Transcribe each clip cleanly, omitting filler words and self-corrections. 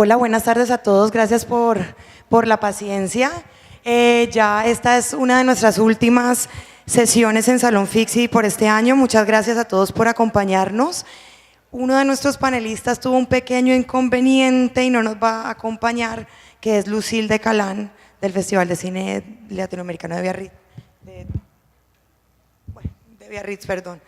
Hola, buenas tardes a todos, gracias por la paciencia. Ya esta es una de nuestras últimas sesiones en Salón Fixi por este año. Muchas gracias a todos por acompañarnos. Uno de nuestros panelistas tuvo un pequeño inconveniente y no nos va a acompañar, que es Lucille de Calán, del Festival de Cine Latinoamericano de Biarritz. De Biarritz, perdón.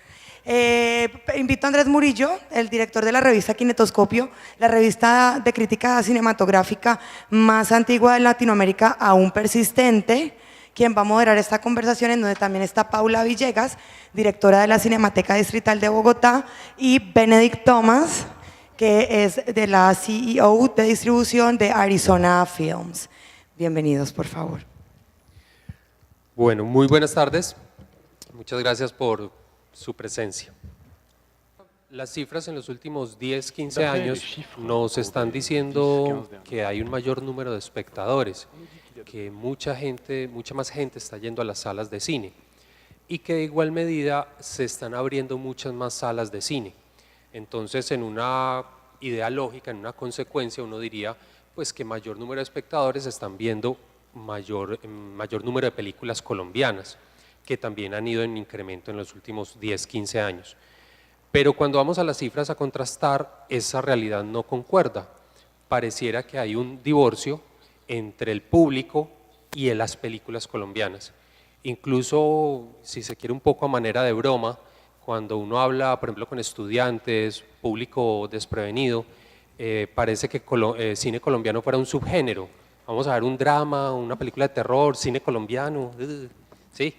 Invito a Andrés Murillo, el director de la revista Kinetoscopio, la revista de crítica cinematográfica más antigua de Latinoamérica, aún persistente, quien va a moderar esta conversación, en donde también está Paula Villegas, directora de la Cinemateca Distrital de Bogotá, y Benedict Thomas, que es de la CEO de distribución de Arizona Films. Bienvenidos, por favor. Bueno, muy buenas tardes. Muchas gracias por su presencia. Las cifras en los últimos 10, 15 años nos están diciendo que hay un mayor número de espectadores, que mucha más gente está yendo a las salas de cine y que de igual medida se están abriendo muchas más salas de cine. Entonces, en una idea lógica, en una consecuencia, uno diría pues que mayor número de espectadores están viendo mayor número de películas colombianas, que también han ido en incremento en los últimos 10, 15 años. Pero cuando vamos a las cifras a contrastar, esa realidad no concuerda. Pareciera que hay un divorcio entre el público y las películas colombianas. Incluso, si se quiere un poco a manera de broma, cuando uno habla, por ejemplo, con estudiantes, público desprevenido, parece que cine colombiano fuera un subgénero. Vamos a ver un drama, una película de terror, cine colombiano, ¿sí?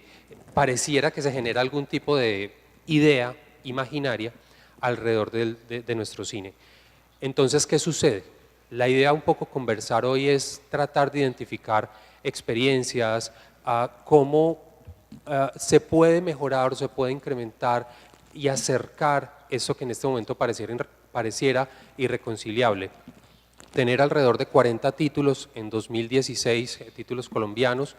Pareciera que se genera algún tipo de idea imaginaria alrededor de nuestro cine. Entonces, ¿qué sucede? La idea un poco conversar hoy es tratar de identificar experiencias, cómo se puede mejorar o se puede incrementar y acercar eso que en este momento pareciera irreconciliable. Tener alrededor de 40 títulos en 2016, títulos colombianos,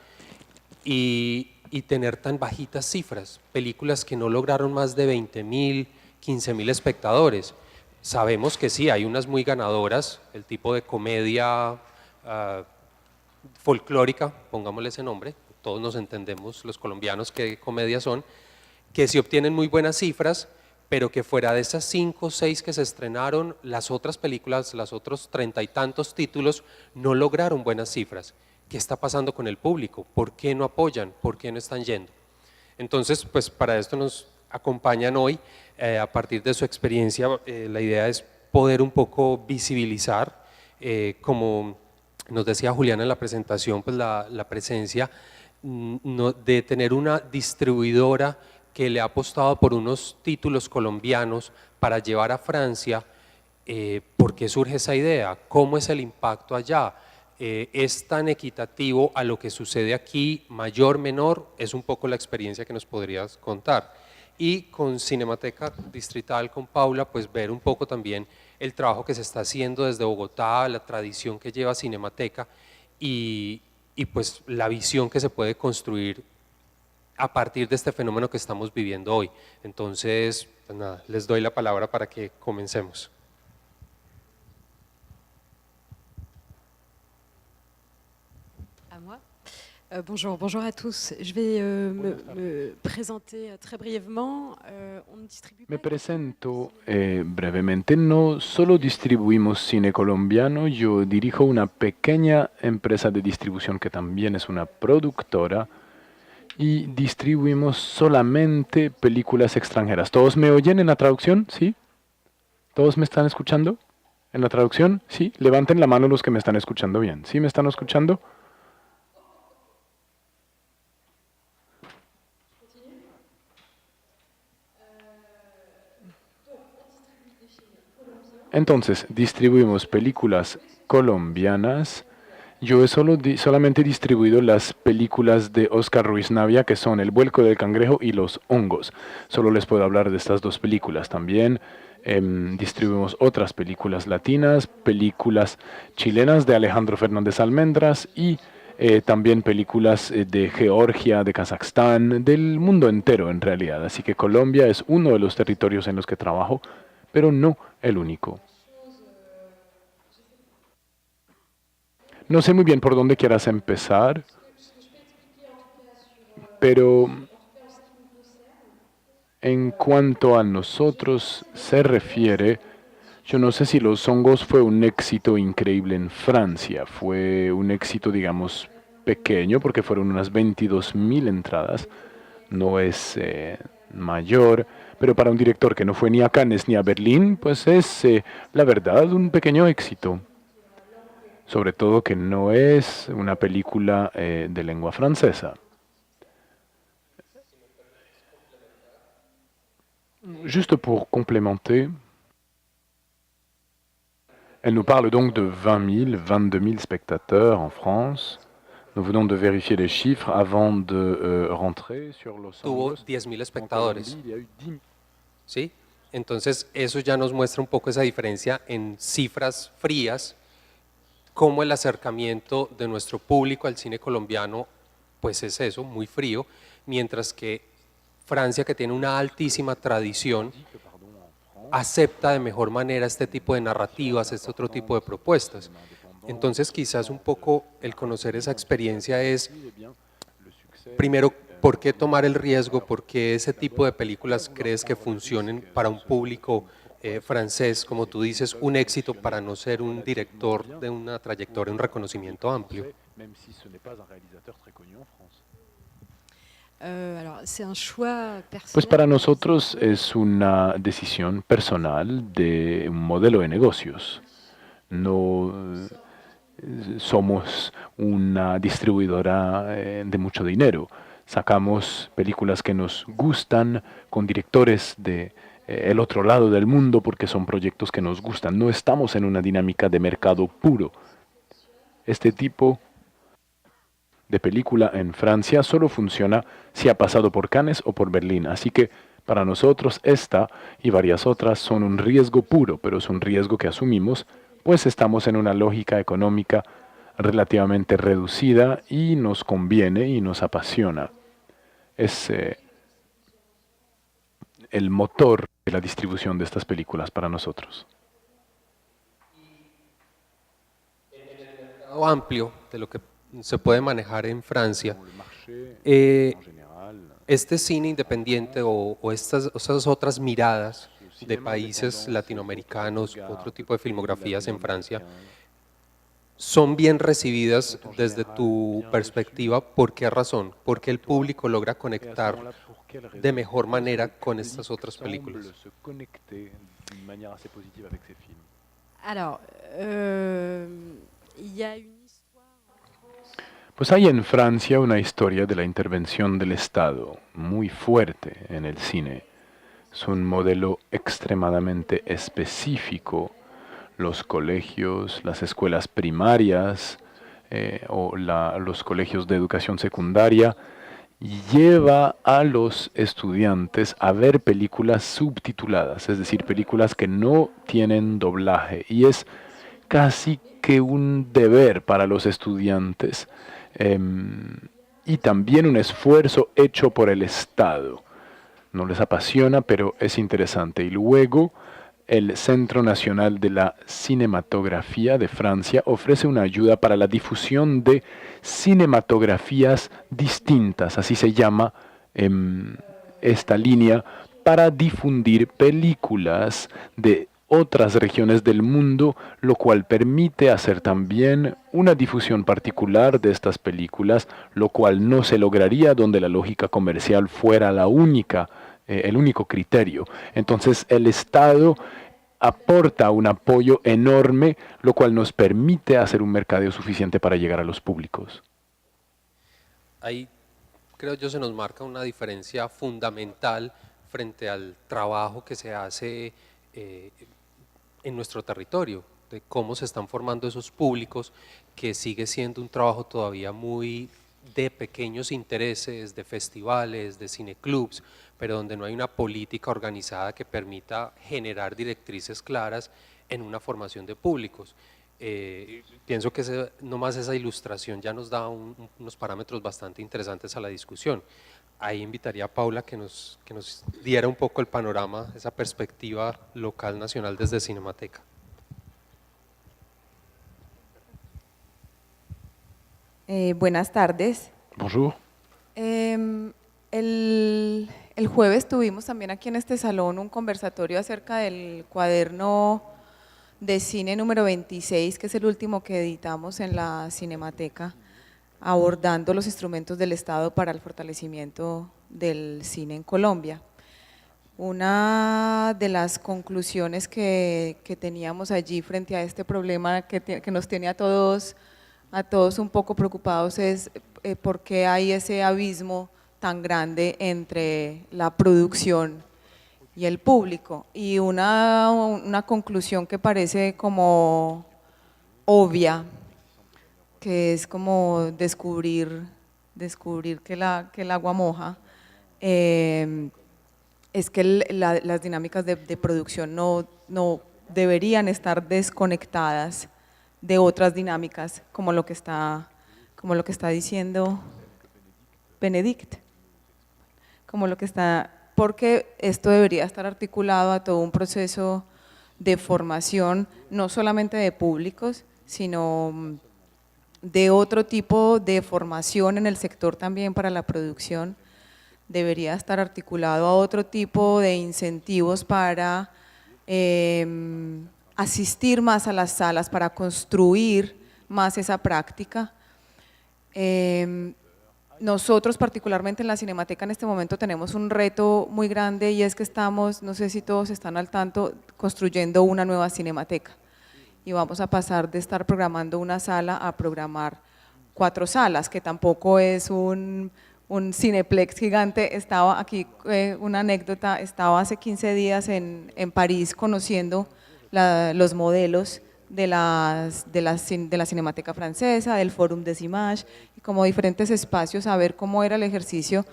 y tener tan bajitas cifras, películas que no lograron más de 20.000, 15.000 espectadores. Sabemos que sí, hay unas muy ganadoras, el tipo de comedia folclórica, pongámosle ese nombre, todos nos entendemos los colombianos qué comedia son, que sí obtienen muy buenas cifras, pero que fuera de esas 5 o 6 que se estrenaron, las otras películas, los otros 30 y tantos títulos no lograron buenas cifras. ¿Qué está pasando con el público? ¿Por qué no apoyan? ¿Por qué no están yendo? Entonces, pues para esto nos acompañan hoy, a partir de su experiencia, la idea es poder un poco visibilizar, como nos decía Juliana en la presentación, pues la presencia de tener una distribuidora que le ha apostado por unos títulos colombianos para llevar a Francia. ¿Por qué surge esa idea? ¿Cómo es el impacto allá? ¿Es tan equitativo a lo que sucede aquí, mayor, menor? Es un poco la experiencia que nos podrías contar. Y con Cinemateca Distrital, con Paula, pues ver un poco también el trabajo que se está haciendo desde Bogotá, la tradición que lleva Cinemateca y pues la visión que se puede construir a partir de este fenómeno que estamos viviendo hoy. Entonces, pues nada, les doy la palabra para que comencemos. Bonjour à tous. Je vais me présenter très brièvement. On ne distribue Me presento brevemente. No solo distribuimos cine colombiano, yo dirijo una pequeña empresa de distribución que también es una productora y distribuimos solamente películas extranjeras. ¿Todos me oyen en la traducción? ¿Sí? ¿Todos me están escuchando en la traducción? ¿Sí? Levanten la mano los que me están escuchando bien. ¿Sí me están escuchando? Entonces, distribuimos películas colombianas. Yo he solamente distribuido las películas de Oscar Ruiz Navia, que son El vuelco del cangrejo y Los hongos. Solo les puedo hablar de estas dos películas. También distribuimos otras películas latinas, películas chilenas de Alejandro Fernández Almendras y también películas de Georgia, de Kazajstán, del mundo entero en realidad. Así que Colombia es uno de los territorios en los que trabajo, pero no el único. No sé muy bien por dónde quieras empezar, pero en cuanto a nosotros se refiere, yo no sé si Los Hongos fue un éxito increíble en Francia. Fue un éxito, digamos, pequeño, porque fueron unas 22.000 entradas. No es mayor, pero para un director que no fue ni a Cannes ni a Berlín, pues es, la verdad, un pequeño éxito. Sobre todo que no es una película de lengua francesa. Juste pour complémenter, elle nous parle donc de 20 000, 22 000 spectateurs en France. Nous venons de vérifier les chiffres avant de rentrer sur Los Tuvo Hongos. 10.000 En espectadores, Colombie, il y a eu 10 000. ¿sí? Entonces eso ya nos muestra un poco esa diferencia en cifras frías, cómo el acercamiento de nuestro público al cine colombiano pues es eso, muy frío, mientras que Francia, que tiene una altísima tradición, acepta de mejor manera este tipo de narrativas, este otro tipo de propuestas. Entonces quizás un poco el conocer esa experiencia es, primero, ¿por qué tomar el riesgo? ¿Por qué ese tipo de películas crees que funcionen para un público francés, como tú dices, un éxito para no ser un director de una trayectoria, un reconocimiento amplio? Pues para nosotros es una decisión personal de un modelo de negocios. No somos una distribuidora de mucho dinero. Sacamos películas que nos gustan con directores de el otro lado del mundo porque son proyectos que nos gustan. No estamos en una dinámica de mercado puro. Este tipo de película en Francia solo funciona si ha pasado por Cannes o por Berlín. Así que para nosotros esta y varias otras son un riesgo puro, pero es un riesgo que asumimos, pues estamos en una lógica económica relativamente reducida y nos conviene y nos apasiona. Es el motor de la distribución de estas películas para nosotros. Amplio de lo que se puede manejar en Francia. Este cine independiente o estas otras miradas de países latinoamericanos, otro tipo de filmografías en Francia, son bien recibidas desde tu perspectiva. ¿Por qué razón? Porque el público logra conectar de mejor manera con estas otras películas. Alors, il y a une Pues hay en Francia una historia de la intervención del Estado muy fuerte en el cine. Es un modelo extremadamente específico. Los colegios, las escuelas primarias los colegios de educación secundaria lleva a los estudiantes a ver películas subtituladas, es decir, películas que no tienen doblaje. Y es casi que un deber para los estudiantes y también un esfuerzo hecho por el Estado. No les apasiona, pero es interesante. Y luego el Centro Nacional de la Cinematografía de Francia ofrece una ayuda para la difusión de cinematografías distintas, así se llama esta línea, para difundir películas de otras regiones del mundo, lo cual permite hacer también una difusión particular de estas películas, lo cual no se lograría donde la lógica comercial fuera el único criterio. Entonces el Estado aporta un apoyo enorme, lo cual nos permite hacer un mercadeo suficiente para llegar a los públicos. Ahí creo yo se nos marca una diferencia fundamental frente al trabajo que se hace en nuestro territorio, de cómo se están formando esos públicos, que sigue siendo un trabajo todavía muy de pequeños intereses, de festivales, de cineclubs, pero donde no hay una política organizada que permita generar directrices claras en una formación de públicos. Pienso que nomás esa ilustración ya nos da unos parámetros bastante interesantes a la discusión. Ahí invitaría a Paula que nos diera un poco el panorama, esa perspectiva local, nacional desde Cinemateca. Buenas tardes. Bonjour. El jueves tuvimos también aquí en este salón un conversatorio acerca del cuaderno de cine número 26, que es el último que editamos en la Cinemateca, abordando los instrumentos del Estado para el fortalecimiento del cine en Colombia. Una de las conclusiones que teníamos allí frente a este problema que nos tiene a todos un poco preocupados es por qué hay ese abismo tan grande entre la producción y el público. Y una conclusión que parece como obvia, que es como descubrir que el agua moja, es que las dinámicas de producción no deberían estar desconectadas de otras dinámicas, como lo que está diciendo Benedict, porque esto debería estar articulado a todo un proceso de formación, no solamente de públicos, sino de otro tipo de formación en el sector también para la producción. Debería estar articulado a otro tipo de incentivos para asistir más a las salas, para construir más esa práctica. Nosotros particularmente en la Cinemateca en este momento tenemos un reto muy grande y es que estamos, no sé si todos están al tanto, construyendo una nueva Cinemateca y vamos a pasar de estar programando una sala a programar 4 salas, que tampoco es un cineplex gigante. Estaba aquí, una anécdota, estaba hace 15 días en París conociendo los modelos de la Cinemateca Francesa, del Forum des Images, y como diferentes espacios a ver cómo era el ejercicio.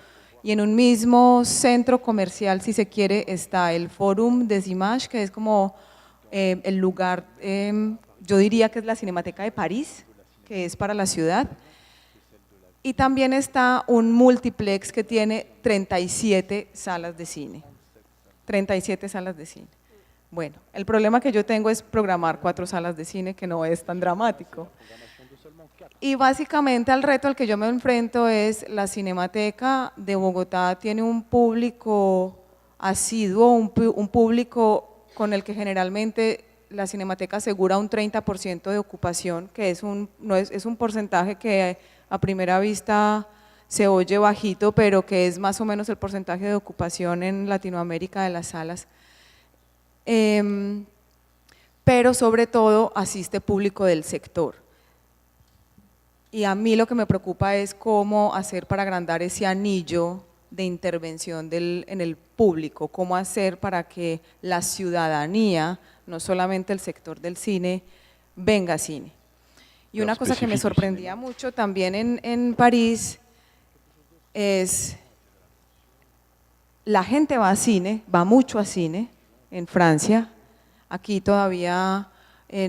Y en un mismo centro comercial, si se quiere, está el Forum des Images, que es como el lugar, yo diría que es la Cinemateca de París, que es para la ciudad. Y también está un multiplex que tiene 37 salas de cine. 37 salas de cine. Bueno, el problema que yo tengo es programar 4 salas de cine, que no es tan dramático. Y básicamente al reto al que yo me enfrento es la Cinemateca de Bogotá tiene un público asiduo, un público con el que generalmente la Cinemateca asegura un 30% de ocupación, que es un porcentaje que a primera vista se oye bajito, pero que es más o menos el porcentaje de ocupación en Latinoamérica de las salas. Pero sobre todo asiste público del sector. Y a mí lo que me preocupa es cómo hacer para agrandar ese anillo de intervención en el público, cómo hacer para que la ciudadanía, no solamente el sector del cine, venga a cine. Y una cosa que me sorprendía mucho también en París es la gente va a cine, va mucho a cine en Francia. Aquí todavía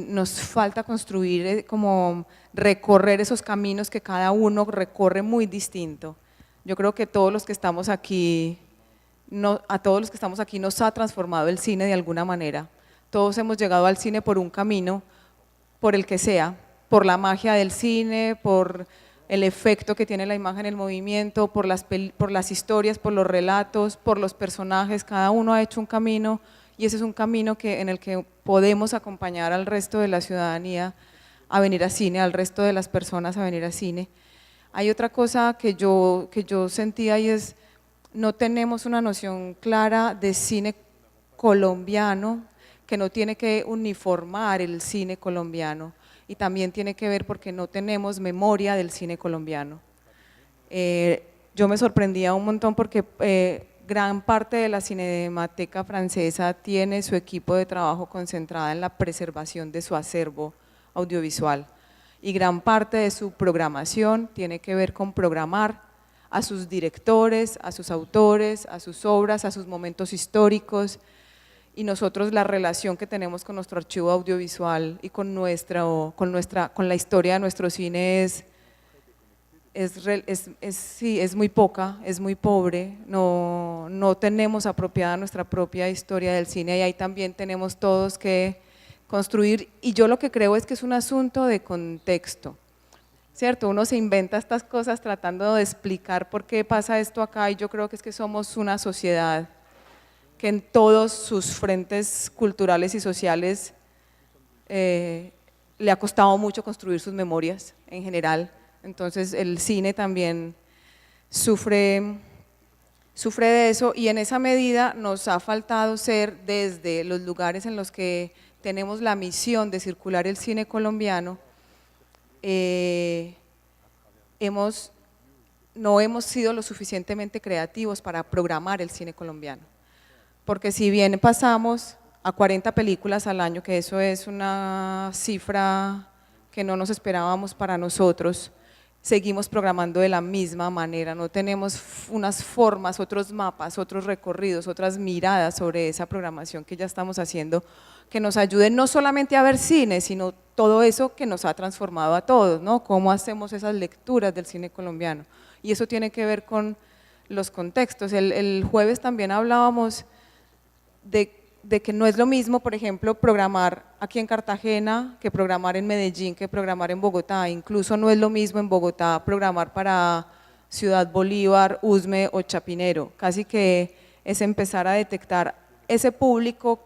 nos falta construir, como recorrer esos caminos que cada uno recorre muy distinto. Yo creo que todos los que estamos aquí, a todos los que estamos aquí nos ha transformado el cine de alguna manera. Todos hemos llegado al cine por un camino, por el que sea, por la magia del cine, por el efecto que tiene la imagen, el movimiento, por las historias, por los relatos, por los personajes. Cada uno ha hecho un camino y ese es un camino en el que podemos acompañar al resto de la ciudadanía a venir a cine, al resto de las personas a venir a cine. Hay otra cosa que yo sentía y es, no tenemos una noción clara de cine colombiano, que no tiene que uniformar el cine colombiano, y también tiene que ver porque no tenemos memoria del cine colombiano. Yo me sorprendía un montón porque gran parte de la Cinemateca Francesa tiene su equipo de trabajo concentrada en la preservación de su acervo audiovisual, y gran parte de su programación tiene que ver con programar a sus directores, a sus autores, a sus obras, a sus momentos históricos. Y nosotros la relación que tenemos con nuestro archivo audiovisual y con la historia de nuestro cine es muy poca, es muy pobre. No tenemos apropiada nuestra propia historia del cine, y ahí también tenemos todos que construir. Y yo lo que creo es que es un asunto de contexto. ¿cierto? Uno se inventa estas cosas tratando de explicar por qué pasa esto acá, y yo creo que es que somos una sociedad que en todos sus frentes culturales y sociales le ha costado mucho construir sus memorias en general. Entonces el cine también sufre de eso, y en esa medida nos ha faltado ser, desde los lugares en los que tenemos la misión de circular el cine colombiano, no hemos sido lo suficientemente creativos para programar el cine colombiano. Porque si bien pasamos a 40 películas al año, que eso es una cifra que no nos esperábamos para nosotros, seguimos programando de la misma manera, no tenemos unas formas, otros mapas, otros recorridos, otras miradas sobre esa programación que ya estamos haciendo, que nos ayuden no solamente a ver cine, sino todo eso que nos ha transformado a todos, ¿no? Cómo hacemos esas lecturas del cine colombiano, y eso tiene que ver con los contextos. El jueves también hablábamos de que no es lo mismo, por ejemplo, programar aquí en Cartagena que programar en Medellín, que programar en Bogotá. Incluso no es lo mismo en Bogotá programar para Ciudad Bolívar, Usme o Chapinero. Casi que es empezar a detectar ese público,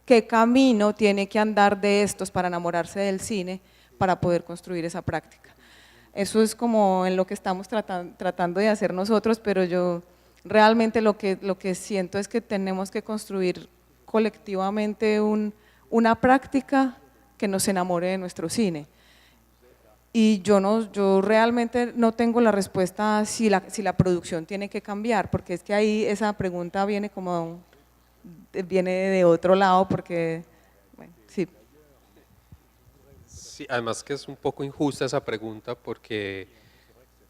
qué camino tiene que andar de estos para enamorarse del cine, para poder construir esa práctica. Eso es como en lo que estamos tratando de hacer nosotros, pero yo realmente lo que siento es que tenemos que construir colectivamente una práctica que nos enamore de nuestro cine. Y yo realmente no tengo la respuesta si la producción tiene que cambiar, porque es que ahí esa pregunta viene de otro lado, porque, bueno, sí. Sí, además que es un poco injusta esa pregunta, porque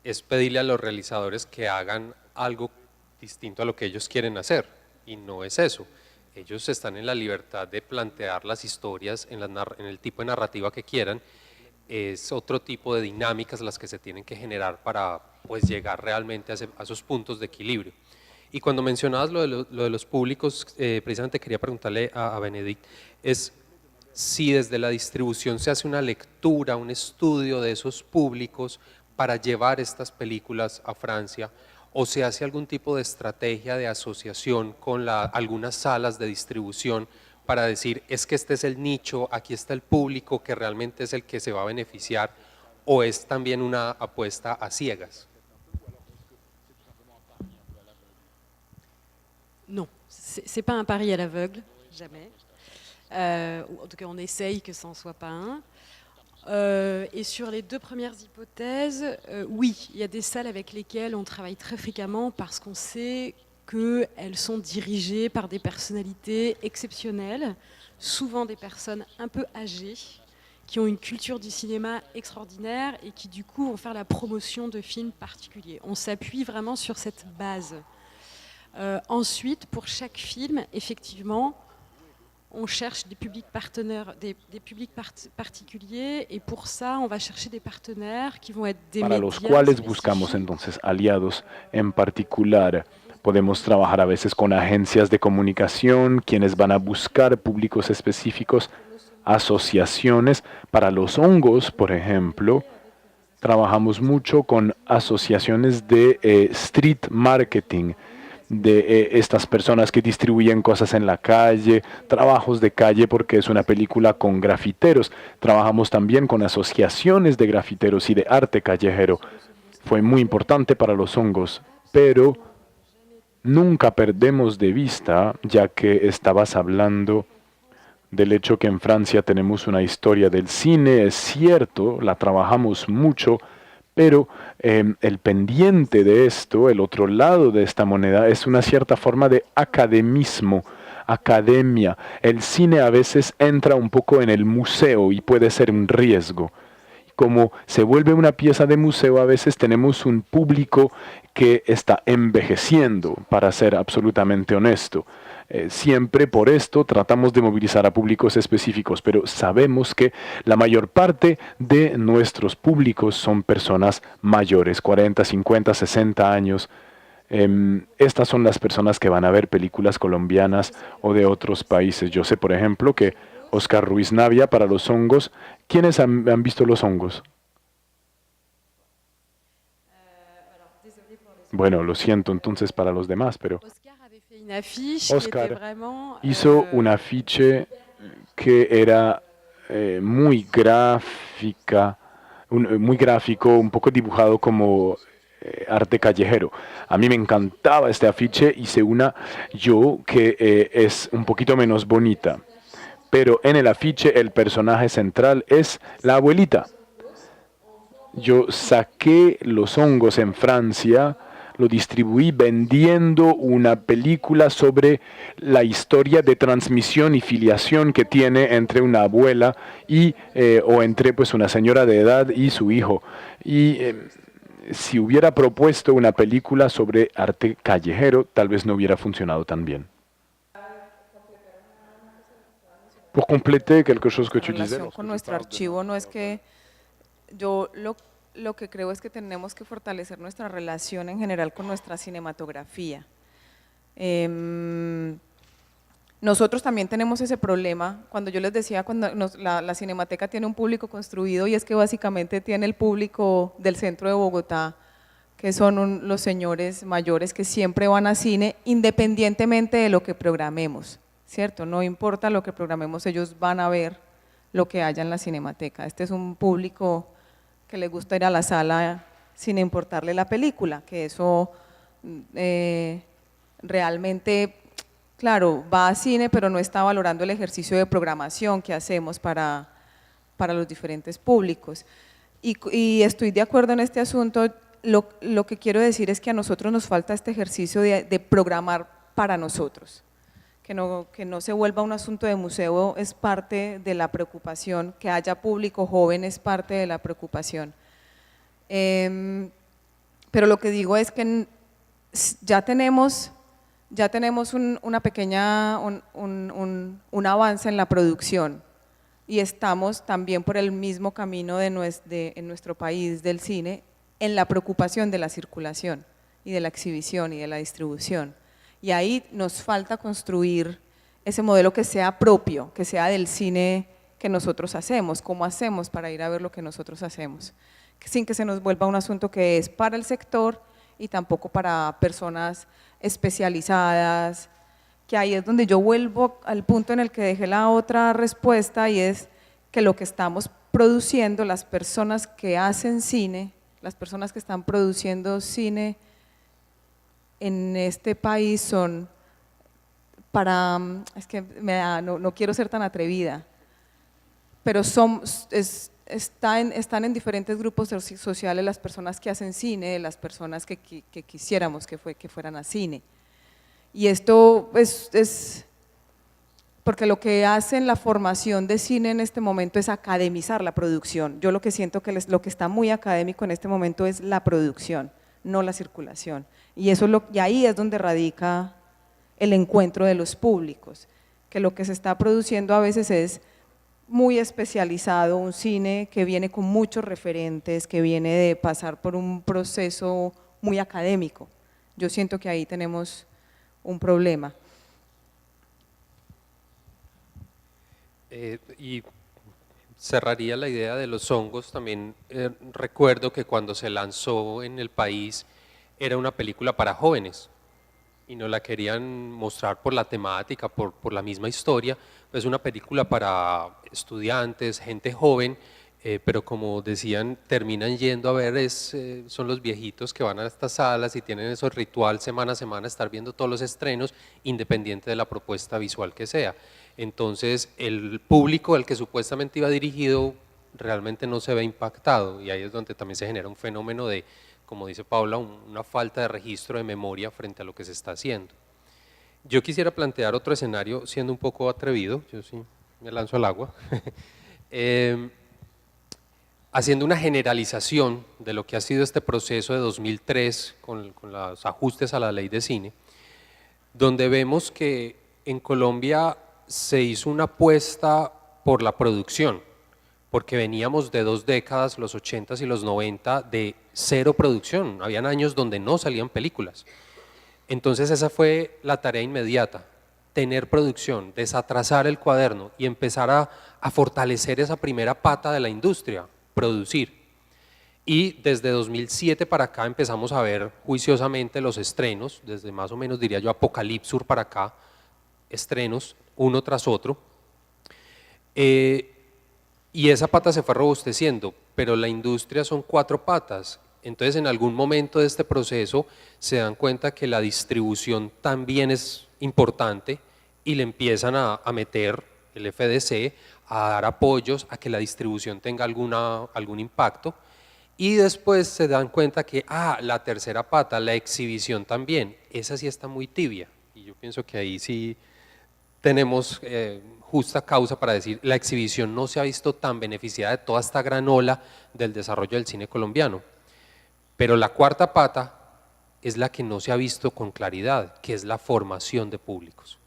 es pedirle a los realizadores que hagan algo distinto a lo que ellos quieren hacer, y no es eso. Ellos están en la libertad de plantear las historias en el tipo de narrativa que quieran. Es otro tipo de dinámicas las que se tienen que generar para, pues, llegar realmente a esos puntos de equilibrio. Y cuando mencionabas lo de los públicos, precisamente quería preguntarle a Benedict, es si desde la distribución se hace una lectura, un estudio de esos públicos para llevar estas películas a Francia, o se hace algún tipo de estrategia de asociación con algunas salas de distribución para decir, es que este es el nicho, aquí está el público que realmente es el que se va a beneficiar, o es también una apuesta a ciegas. Non, c'est pas un pari à l'aveugle, jamais. Ou en tout cas, on essaye que ça n'en soit pas un. Et sur les deux premières hypothèses, oui, il y a des salles avec lesquelles on travaille très fréquemment parce qu'on sait qu'elles sont dirigées par des personnalités exceptionnelles, souvent des personnes un peu âgées, qui ont une culture du cinéma extraordinaire et qui du coup vont faire la promotion de films particuliers. On s'appuie vraiment sur cette base. Ensuite, pour chaque film, effectivement, on cherche des publics partenaires, des publics particuliers, et pour ça, on va chercher des partenaires qui vont être des para médias los cuales spécifiques. buscamos entonces aliados. En particular, podemos trabajar a veces con agencias de comunicación, quienes van a buscar públicos específicos, asociaciones. Para los hongos, por ejemplo, trabajamos mucho con asociaciones de street marketing, de estas personas que distribuyen cosas en la calle, trabajos de calle, porque es una película con grafiteros. Trabajamos también con asociaciones de grafiteros y de arte callejero. Fue muy importante para los hongos, pero nunca perdemos de vista, ya que estabas hablando del hecho que en Francia tenemos una historia del cine, es cierto, la trabajamos mucho, pero el pendiente de esto, el otro lado de esta moneda, es una cierta forma de academismo, academia. El cine a veces entra un poco en el museo y puede ser un riesgo. Como se vuelve una pieza de museo, a veces tenemos un público que está envejeciendo, para ser absolutamente honesto. Siempre por esto tratamos de movilizar a públicos específicos, pero sabemos que la mayor parte de nuestros públicos son personas mayores, 40, 50, 60 años. Estas son las personas que van a ver películas colombianas o de otros países. Yo sé, por ejemplo, que Oscar Ruiz Navia para Los Hongos. ¿Quiénes han visto Los Hongos? Bueno, lo siento entonces para los demás, pero Oscar avait fait une affiche qui Oscar était vraiment, hizo un afiche que era muy gráfica, muy gráfico, un poco dibujado como arte callejero. A mí me encantaba este afiche, hice una yo que es un poquito menos bonita, pero en el afiche el personaje central es la abuelita. Yo saqué los hongos en Francia, lo distribuí vendiendo una película sobre la historia de transmisión y filiación que tiene entre una abuela y, o entre pues, una señora de edad y su hijo. Y si hubiera propuesto una película sobre arte callejero, tal vez no hubiera funcionado tan bien. Pour compléter quelque chose que tu disais. Relación con nuestro archivo no es que yo lo que creo es que tenemos que fortalecer nuestra relación en general con nuestra cinematografía. Nosotros también tenemos ese problema, cuando yo les decía, cuando la Cinemateca tiene un público construido y es que básicamente tiene el público del centro de Bogotá, que son los señores mayores que siempre van a cine independientemente de lo que programemos, ¿cierto? No importa lo que programemos, ellos van a ver lo que haya en la Cinemateca. Este es un público que le gusta ir a la sala sin importarle la película, que eso realmente, claro, va a cine, pero no está valorando el ejercicio de programación que hacemos para los diferentes públicos. Y estoy de acuerdo en este asunto, lo que quiero decir es que a nosotros nos falta este ejercicio de programar para nosotros. Que no se vuelva un asunto de museo es parte de la preocupación, que haya público joven es parte de la preocupación. Pero lo que digo es que ya tenemos una pequeña, un avance en la producción y estamos también por el mismo camino en nuestro país del cine en la preocupación de la circulación y de la exhibición y de la distribución. Y ahí nos falta construir ese modelo que sea propio, que sea del cine que nosotros hacemos, cómo hacemos para ir a ver lo que nosotros hacemos, sin que se nos vuelva un asunto que es para el sector y tampoco para personas especializadas, que ahí es donde yo vuelvo al punto en el que dejé la otra respuesta y es que lo que estamos produciendo, las personas que hacen cine, las personas que están produciendo cine en este país son para, es que no quiero ser tan atrevida, pero están en diferentes grupos sociales las personas que hacen cine, las personas que quisiéramos que fueran a cine. Y esto es porque lo que hacen la formación de cine en este momento es academizar la producción. Yo lo que siento que lo que está muy académico en este momento es la producción, no la circulación. Y ahí es donde radica el encuentro de los públicos, que lo que se está produciendo a veces es muy especializado, un cine que viene con muchos referentes, que viene de pasar por un proceso muy académico. Yo siento que ahí tenemos un problema. Y cerraría la idea de los hongos, también recuerdo que cuando se lanzó en el país era una película para jóvenes y no la querían mostrar por la temática, por la misma historia, es una película para estudiantes, gente joven, pero como decían, terminan yendo a ver, son los viejitos que van a estas salas y tienen esos ritual semana a semana, estar viendo todos los estrenos, independiente de la propuesta visual que sea. Entonces, el público al que supuestamente iba dirigido realmente no se ve impactado y ahí es donde también se genera un fenómeno de, como dice Paula, una falta de registro de memoria frente a lo que se está haciendo. Yo quisiera plantear otro escenario siendo un poco atrevido, yo sí me lanzo al agua, haciendo una generalización de lo que ha sido este proceso de 2003 con los ajustes a la ley de cine, donde vemos que en Colombia se hizo una apuesta por la producción, porque veníamos de 2 décadas, los 80s y los 90, de cero producción, habían años donde no salían películas. Entonces esa fue la tarea inmediata, tener producción, desatrasar el cuaderno y empezar a fortalecer esa primera pata de la industria, producir. Y desde 2007 para acá empezamos a ver juiciosamente los estrenos, desde más o menos diría yo Apocalipsur para acá, estrenos uno tras otro. Y esa pata se fue robusteciendo, pero la industria son 4 patas. Entonces en algún momento de este proceso se dan cuenta que la distribución también es importante y le empiezan a meter el FDC, a dar apoyos a que la distribución tenga algún impacto. Y después se dan cuenta que, la tercera pata, la exhibición también, esa sí está muy tibia. Y yo pienso que ahí sí tenemos justa causa para decir, la exhibición no se ha visto tan beneficiada de toda esta gran ola del desarrollo del cine colombiano. Pero la cuarta pata es la que no se ha visto con claridad, que es la formación de públicos.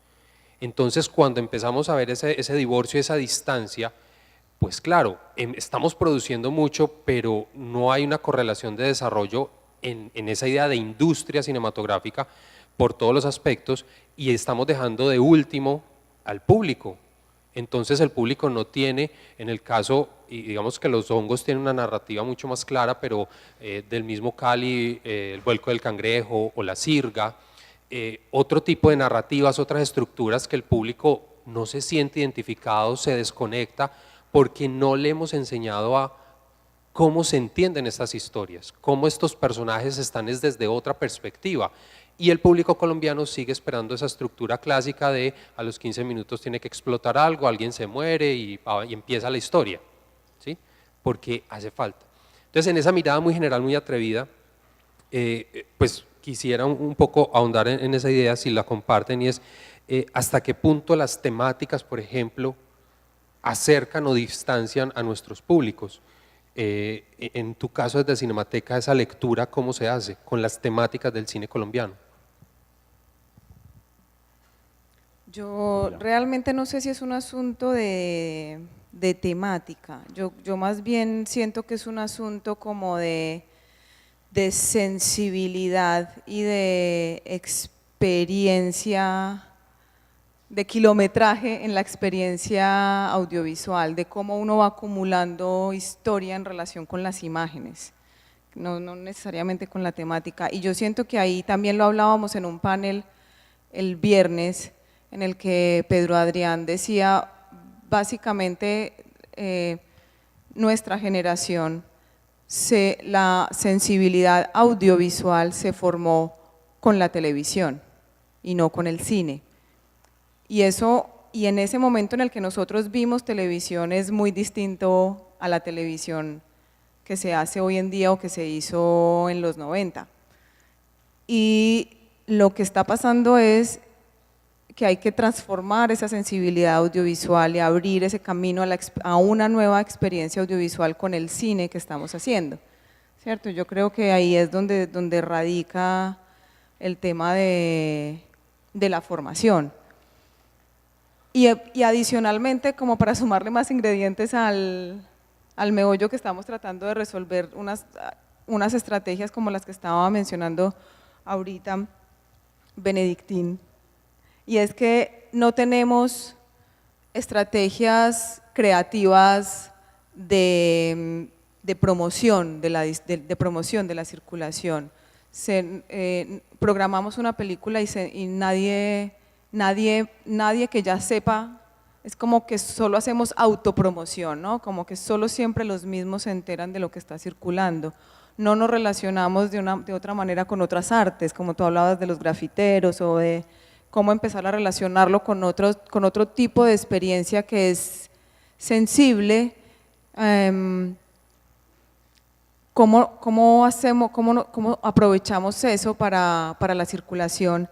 Entonces, cuando empezamos a ver ese divorcio, esa distancia, pues claro, estamos produciendo mucho, pero no hay una correlación de desarrollo en esa idea de industria cinematográfica por todos los aspectos y estamos dejando de último al público. Entonces el público no tiene, en el caso, y digamos que los hongos tienen una narrativa mucho más clara, pero del mismo Cali, el vuelco del cangrejo o la sirga, otro tipo de narrativas, otras estructuras que el público no se siente identificado, se desconecta, porque no le hemos enseñado a cómo se entienden estas historias, cómo estos personajes están desde otra perspectiva. Y el público colombiano sigue esperando esa estructura clásica de a los 15 minutos tiene que explotar algo, alguien se muere y empieza la historia, ¿sí? Porque hace falta. Entonces, en esa mirada muy general, muy atrevida, pues quisiera un poco ahondar en esa idea, si la comparten, y es hasta qué punto las temáticas, por ejemplo, acercan o distancian a nuestros públicos. En tu caso desde Cinemateca, esa lectura, ¿cómo se hace con las temáticas del cine colombiano? Yo realmente no sé si es un asunto de temática, yo más bien siento que es un asunto como de sensibilidad y de experiencia, de kilometraje en la experiencia audiovisual, de cómo uno va acumulando historia en relación con las imágenes, no necesariamente con la temática. Y yo siento que ahí también lo hablábamos en un panel el viernes, en el que Pedro Adrián decía, básicamente nuestra generación, la sensibilidad audiovisual se formó con la televisión y no con el cine. Y en ese momento en el que nosotros vimos televisión es muy distinto a la televisión que se hace hoy en día o que se hizo en los 90. Y lo que está pasando es que hay que transformar esa sensibilidad audiovisual y abrir ese camino a una nueva experiencia audiovisual con el cine que estamos haciendo, ¿cierto? Yo creo que ahí es donde radica el tema de la formación. Y adicionalmente, como para sumarle más ingredientes al meollo que estamos tratando de resolver, unas estrategias como las que estaba mencionando ahorita Benedictín, y es que no tenemos estrategias creativas de promoción de la circulación. Programamos una película y nadie que ya sepa, es como que solo hacemos autopromoción, ¿no? Como que solo siempre los mismos se enteran de lo que está circulando. No nos relacionamos de otra manera con otras artes, como tú hablabas de los grafiteros o de cómo empezar a relacionarlo con otro tipo de experiencia que es sensible. ¿Cómo aprovechamos eso para la circulación?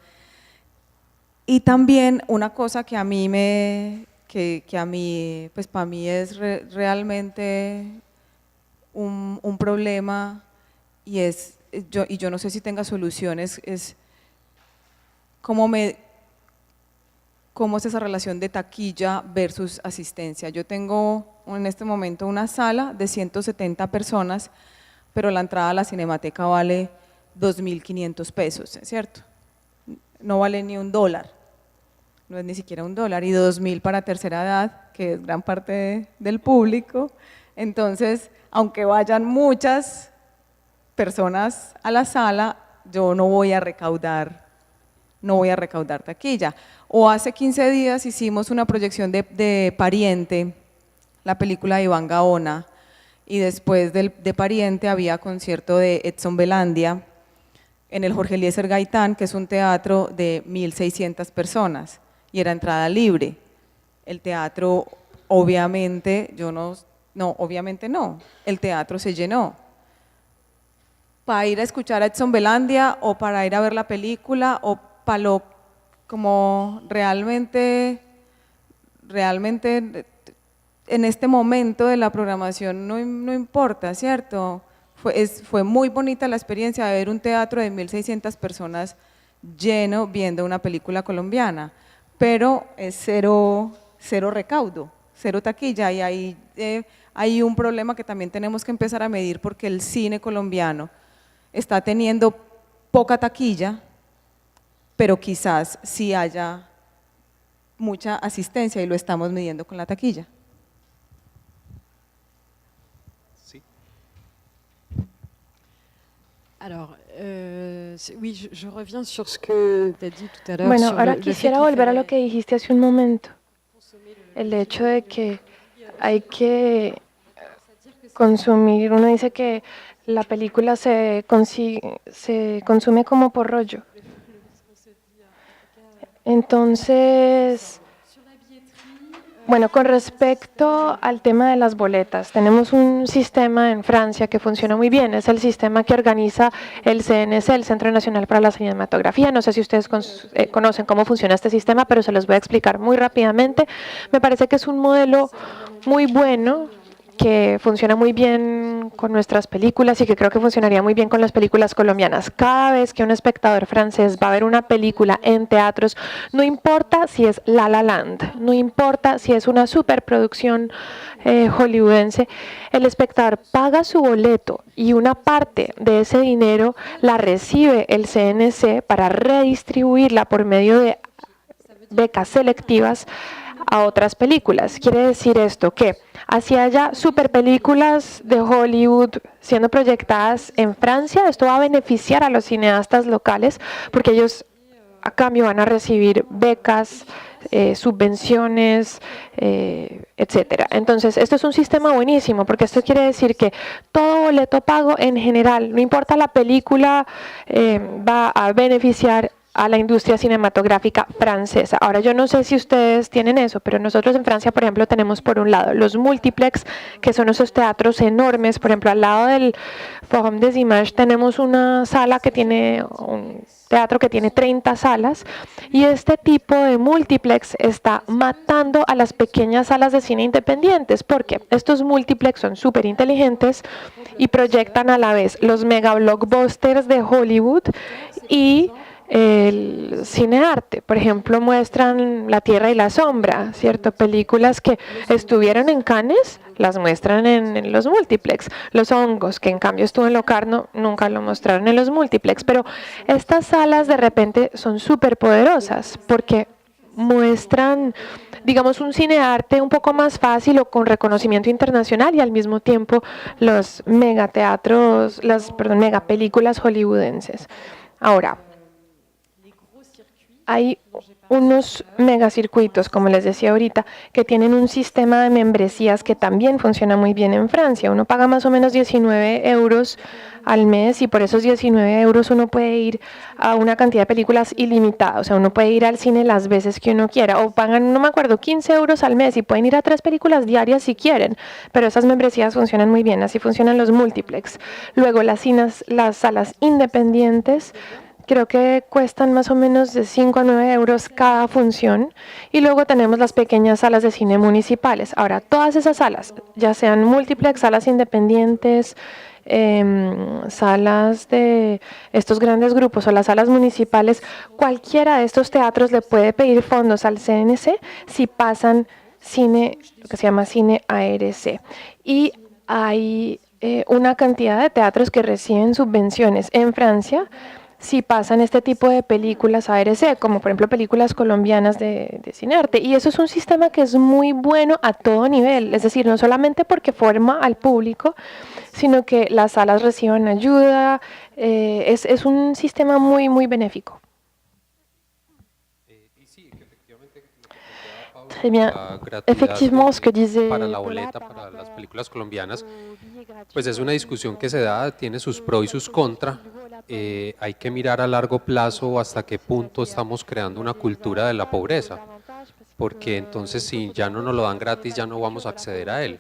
Y también una cosa que a mí pues para mí es realmente un problema y yo no sé si tenga soluciones, es cómo es esa relación de taquilla versus asistencia. Yo tengo en este momento una sala de 170 personas, pero la entrada a la Cinemateca vale 2.500 pesos, ¿cierto? No vale ni $1, no es ni siquiera $1, y 2.000 para tercera edad, que es gran parte del público. Entonces, aunque vayan muchas personas a la sala, yo no voy a recaudar taquilla. O hace 15 días hicimos una proyección de Pariente, la película de Iván Gaona, y después de Pariente había concierto de Edson Belandia en el Jorge Eliezer Gaitán, que es un teatro de 1.600 personas, y era entrada libre. El teatro, obviamente, obviamente no, el teatro se llenó. Para ir a escuchar a Edson Belandia o para ir a ver la película o para lo como realmente en este momento de la programación no importa, ¿cierto? Fue muy bonita la experiencia de ver un teatro de 1.600 personas lleno viendo una película colombiana, pero es cero recaudo, cero taquilla, y ahí hay un problema que también tenemos que empezar a medir, porque el cine colombiano está teniendo poca taquilla, pero quizás sí haya mucha asistencia y lo estamos midiendo con la taquilla. Sí. Alors, oui, je reviens sur ce que tu as dit tout à l'heure. Bueno, sur ahora le fait quisiera qu'il volver a fallait- lo que dijiste hace un momento, el hecho de que hay que consumir, uno dice que la película se consume como por rollo. Entonces, bueno, con respecto al tema de las boletas, tenemos un sistema en Francia que funciona muy bien, es el sistema que organiza el CNC, el Centro Nacional para la Cinematografía. No sé si ustedes conocen cómo funciona este sistema, pero se los voy a explicar muy rápidamente. Me parece que es un modelo muy bueno, que funciona muy bien con nuestras películas y que creo que funcionaría muy bien con las películas colombianas. Cada vez que un espectador francés va a ver una película en teatros, no importa si es La La Land, no importa si es una superproducción hollywoodense, el espectador paga su boleto y una parte de ese dinero la recibe el CNC para redistribuirla por medio de becas selectivas a otras películas. Quiere decir esto que así haya super películas de Hollywood siendo proyectadas en Francia, esto va a beneficiar a los cineastas locales porque ellos a cambio van a recibir becas, subvenciones, etcétera. Entonces, esto es un sistema buenísimo porque esto quiere decir que todo boleto pago en general, no importa la película, va a beneficiar a la industria cinematográfica francesa. Ahora, yo no sé si ustedes tienen eso, pero nosotros en Francia, por ejemplo, tenemos por un lado los multiplex, que son esos teatros enormes. Por ejemplo, al lado del Forum des Images tenemos una sala que tiene un teatro que tiene 30 salas, y este tipo de multiplex está matando a las pequeñas salas de cine independientes, porque estos multiplex son súper inteligentes y proyectan a la vez los mega blockbusters de Hollywood y el cine arte. Por ejemplo, muestran La Tierra y la Sombra, ¿cierto? Películas que estuvieron en Cannes, las muestran en los multiplex. Los Hongos, que en cambio estuvo en Locarno, nunca lo mostraron en los multiplex. Pero estas salas de repente son súper poderosas porque muestran, digamos, un cine arte un poco más fácil o con reconocimiento internacional, y al mismo tiempo los megateatros, las megapelículas hollywoodenses. Ahora, hay unos megacircuitos, como les decía ahorita, que tienen un sistema de membresías que también funciona muy bien en Francia. Uno paga más o menos 19 euros al mes y por esos 19 euros uno puede ir a una cantidad de películas ilimitada. O sea, uno puede ir al cine las veces que uno quiera, o pagan, no me acuerdo, 15 euros al mes y pueden ir a 3 películas diarias si quieren. Pero esas membresías funcionan muy bien, así funcionan los multiplex. Luego las salas independientes, creo que cuestan más o menos de 5 a 9 euros cada función. Y luego tenemos las pequeñas salas de cine municipales. Ahora, todas esas salas, ya sean multiplex, salas independientes, salas de estos grandes grupos o las salas municipales, cualquiera de estos teatros le puede pedir fondos al CNC si pasan cine, lo que se llama cine ARC. Y hay una cantidad de teatros que reciben subvenciones en Francia. si pasan este tipo de películas ARC, como por ejemplo películas colombianas de Cinearte. Y eso es un sistema que es muy bueno a todo nivel, es decir, no solamente porque forma al público, sino que las salas reciban ayuda, es un sistema muy, muy benéfico. Très bien. Effectivement, ce que disait para la boleta, para las películas colombianas, pues es una discusión que se da, tiene sus pros y sus contras. Hay que mirar a largo plazo hasta qué punto estamos creando una cultura de la pobreza, porque entonces si ya no nos lo dan gratis, ya no vamos a acceder a él.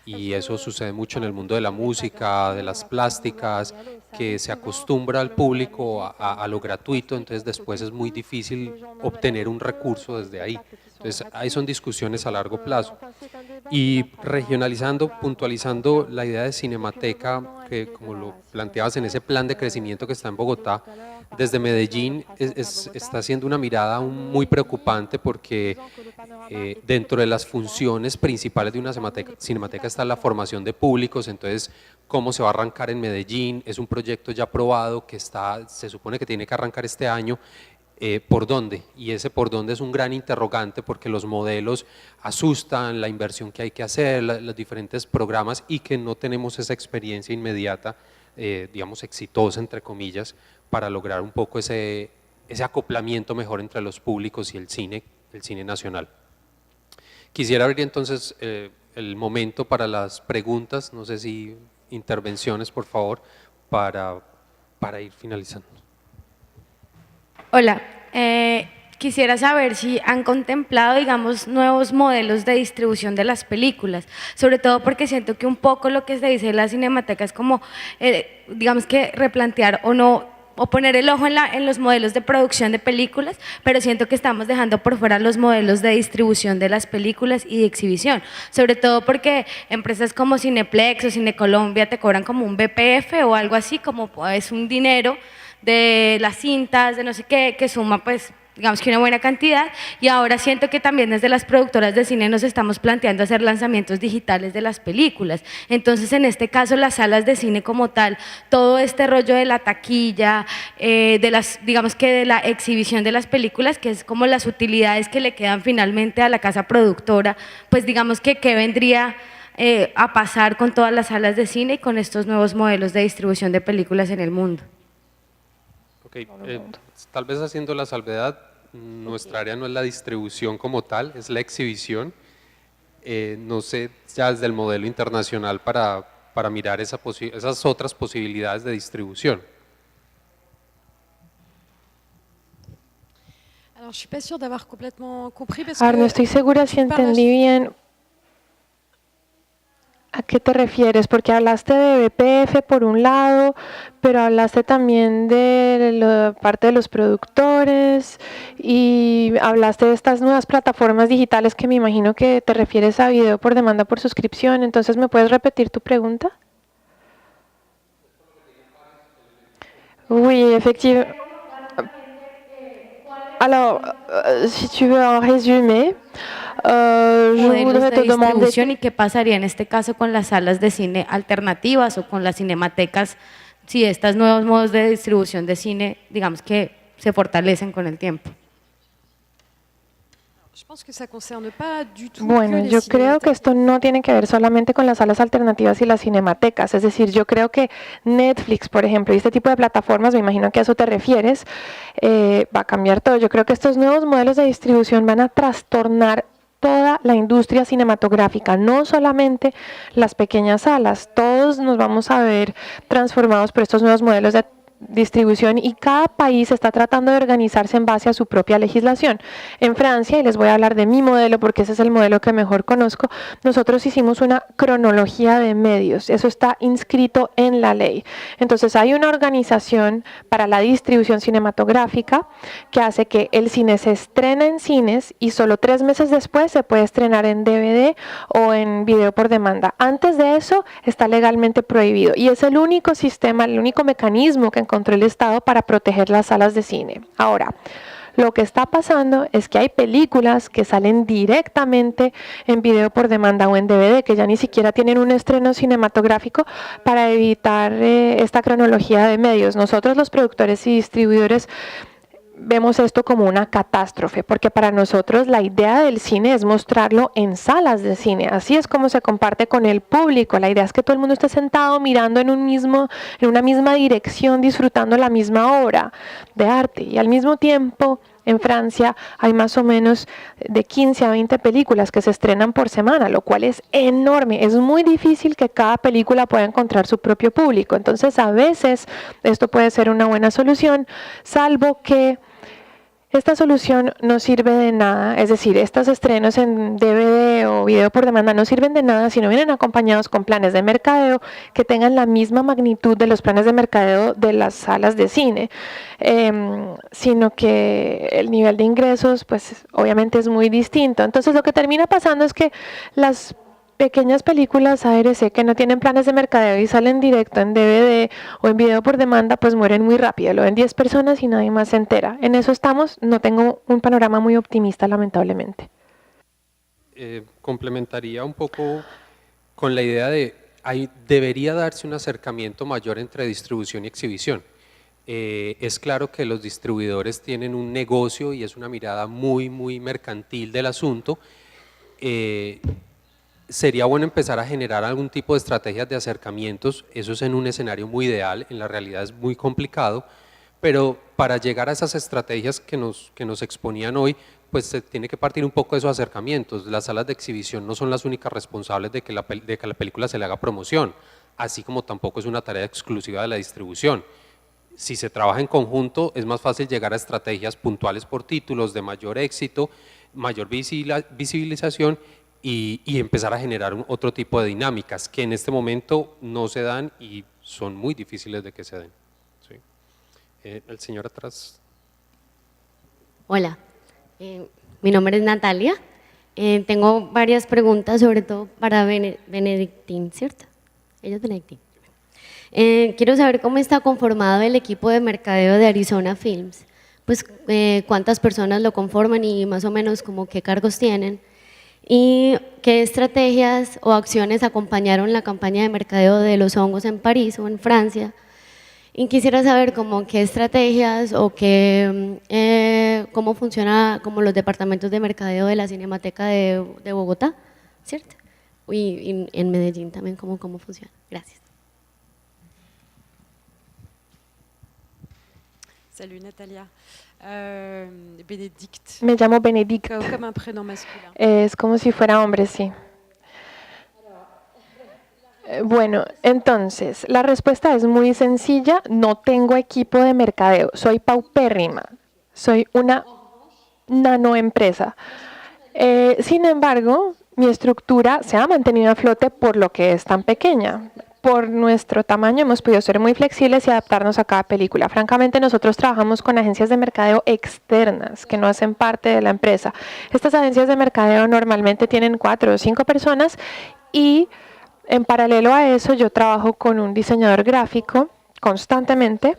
Y eso sucede mucho en el mundo de la música, de las plásticas, que se acostumbra al público a lo gratuito, entonces después es muy difícil obtener un recurso desde ahí. Entonces ahí son discusiones a largo plazo. Y regionalizando, puntualizando la idea de Cinemateca, que como lo planteabas en ese plan de crecimiento que está en Bogotá, desde Medellín está haciendo una mirada aún muy preocupante porque dentro de las funciones principales de una cinemateca está la formación de públicos, entonces cómo se va a arrancar en Medellín, es un proyecto ya aprobado que se supone que tiene que arrancar este año, ¿por dónde? Y ese por dónde es un gran interrogante porque los modelos asustan, la inversión que hay que hacer, los diferentes programas y que no tenemos esa experiencia inmediata, digamos exitosa entre comillas, para lograr un poco ese acoplamiento mejor entre los públicos y el cine nacional. Quisiera abrir entonces el momento para las preguntas, no sé si intervenciones por favor, para ir finalizando. Hola, quisiera saber si han contemplado, digamos, nuevos modelos de distribución de las películas, sobre todo porque siento que un poco lo que se dice en la Cinemateca es como, digamos que replantear o poner el ojo en los modelos de producción de películas, pero siento que estamos dejando por fuera los modelos de distribución de las películas y de exhibición, sobre todo porque empresas como Cineplex o Cinecolombia te cobran como un BPF o algo así, como es un dinero de las cintas, de no sé qué, que suma pues digamos que una buena cantidad, y ahora siento que también desde las productoras de cine nos estamos planteando hacer lanzamientos digitales de las películas. Entonces en este caso las salas de cine como tal, todo este rollo de la taquilla, digamos que de la exhibición de las películas, que es como las utilidades que le quedan finalmente a la casa productora, pues digamos que qué vendría a pasar con todas las salas de cine y con estos nuevos modelos de distribución de películas en el mundo. Okay, tal vez haciendo la salvedad, nuestra área no es la distribución como tal, es la exhibición. No sé, ya desde el modelo internacional para mirar esas otras posibilidades de distribución. Alors, je suis pas sûre d'avoir complètement compris parce Ahora, no que estoy segura si entendí bien a qué te refieres, porque hablaste de BPF por un lado, pero hablaste también de la parte de los productores y hablaste de estas nuevas plataformas digitales que me imagino que te refieres a video por demanda por suscripción. Entonces, ¿me puedes repetir tu pregunta? Oui, effectivement. Alors, si tu veux un résumé, je Modelos voudrais de te demander... distribución y qué pasaría en este caso con las salas de cine alternativas o con las cinematecas, si estos nuevos modos de distribución de cine, digamos que se fortalecen con el tiempo. je pense que ça concerne pas du tout Bueno, que les yo creo que cinémathèques. esto no tiene que ver solamente con las salas alternativas y las cinematecas, es decir, yo creo que Netflix, por ejemplo, y este tipo de plataformas, me imagino que a eso te refieres, va a cambiar todo. Yo creo que estos nuevos modelos de distribución van a trastornar toda la industria cinematográfica, no solamente las pequeñas salas, todos nos vamos a ver transformados por estos nuevos modelos de distribución y cada país está tratando de organizarse en base a su propia legislación. En Francia, y les voy a hablar de mi modelo porque ese es el modelo que mejor conozco, nosotros hicimos una cronología de medios, eso está inscrito en la ley. Entonces hay una organización para la distribución cinematográfica que hace que el cine se estrena en cines y solo 3 meses después se puede estrenar en DVD o en video por demanda. Antes de eso está legalmente prohibido y es el único sistema, el único mecanismo que encontró el Estado para proteger las salas de cine. Ahora, Lo que está pasando es que hay películas que salen directamente en video por demanda o en DVD, que ya ni siquiera tienen un estreno cinematográfico para evitar esta cronología de medios. Nosotros los productores y distribuidores vemos esto como una catástrofe, porque para nosotros la idea del cine es mostrarlo en salas de cine. Así es como se comparte con el público. La idea es que todo el mundo esté sentado mirando en una misma dirección, disfrutando la misma obra de arte. Y al mismo tiempo, en Francia hay más o menos de 15 a 20 películas que se estrenan por semana, lo cual es enorme. Es muy difícil que cada película pueda encontrar su propio público. Entonces, a veces esto puede ser una buena solución, salvo que esta solución no sirve de nada, es decir, estos estrenos en DVD o video por demanda no sirven de nada si no vienen acompañados con planes de mercadeo que tengan la misma magnitud de los planes de mercadeo de las salas de cine, sino que el nivel de ingresos pues obviamente es muy distinto. Entonces lo que termina pasando es que las pequeñas películas ARC que no tienen planes de mercadeo y salen directo en DVD o en video por demanda, pues mueren muy rápido. Lo ven 10 personas y nadie más se entera. En eso estamos. No tengo un panorama muy optimista, lamentablemente. Complementaría un poco con la idea de debería darse un acercamiento mayor entre distribución y exhibición. Es claro que los distribuidores tienen un negocio y es una mirada muy mercantil del asunto. Sería bueno empezar a generar algún tipo de estrategias de acercamientos, eso es en un escenario muy ideal, en la realidad es muy complicado, pero para llegar a esas estrategias que nos exponían hoy, pues se tiene que partir un poco de esos acercamientos. Las salas de exhibición no son las únicas responsables de que la película se le haga promoción, así como tampoco es una tarea exclusiva de la distribución. Si se trabaja en conjunto, es más fácil llegar a estrategias puntuales por títulos de mayor éxito, mayor visibilización, y empezar a generar otro tipo de dinámicas que en este momento no se dan y son muy difíciles de que se den. ¿Sí? El señor atrás. Hola, mi nombre es Natalia. Tengo varias preguntas, sobre todo para Benedictín, ¿cierto? Ella es Benedictín. Quiero saber cómo está conformado el equipo de mercadeo de Arizona Films, pues cuántas personas lo conforman y más o menos como qué cargos tienen. ¿Y qué estrategias o acciones acompañaron la campaña de mercadeo de los hongos en París o en Francia? Y quisiera saber qué estrategias o cómo funciona como los departamentos de mercadeo de la Cinemateca de Bogotá, ¿cierto? Y en Medellín también, cómo funciona. Gracias. Salut Natalia. Bénédicte. Me llamo Benedict. Comme un prénom masculin. Es como si fuera hombre, sí. Bueno, entonces, la respuesta es muy sencilla. No tengo equipo de mercadeo. Soy paupérrima. Soy una nanoempresa. Sin embargo, mi estructura se ha mantenido a flote por lo que es tan pequeña. Por nuestro tamaño hemos podido ser muy flexibles y adaptarnos a cada película. Francamente, nosotros trabajamos con agencias de mercadeo externas que no hacen parte de la empresa. Estas agencias de mercadeo normalmente tienen 4 o 5 personas y en paralelo a eso yo trabajo con un diseñador gráfico constantemente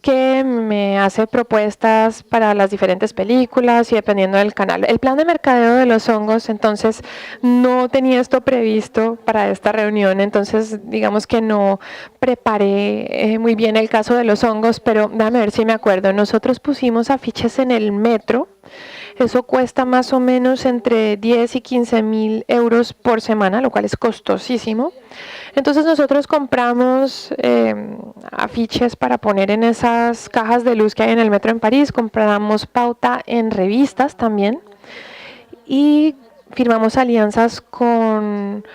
que me hace propuestas para las diferentes películas y dependiendo del canal. El plan de mercadeo de los hongos, entonces, no tenía esto previsto para esta reunión, entonces digamos que no preparé muy bien el caso de los hongos, pero déjame ver si me acuerdo. Nosotros pusimos afiches en el metro. Eso cuesta más o menos entre 10 y 15.000 euros por semana, lo cual es costosísimo. Entonces nosotros compramos afiches para poner en esas cajas de luz que hay en el metro en París, compramos pauta en revistas también y firmamos alianzas con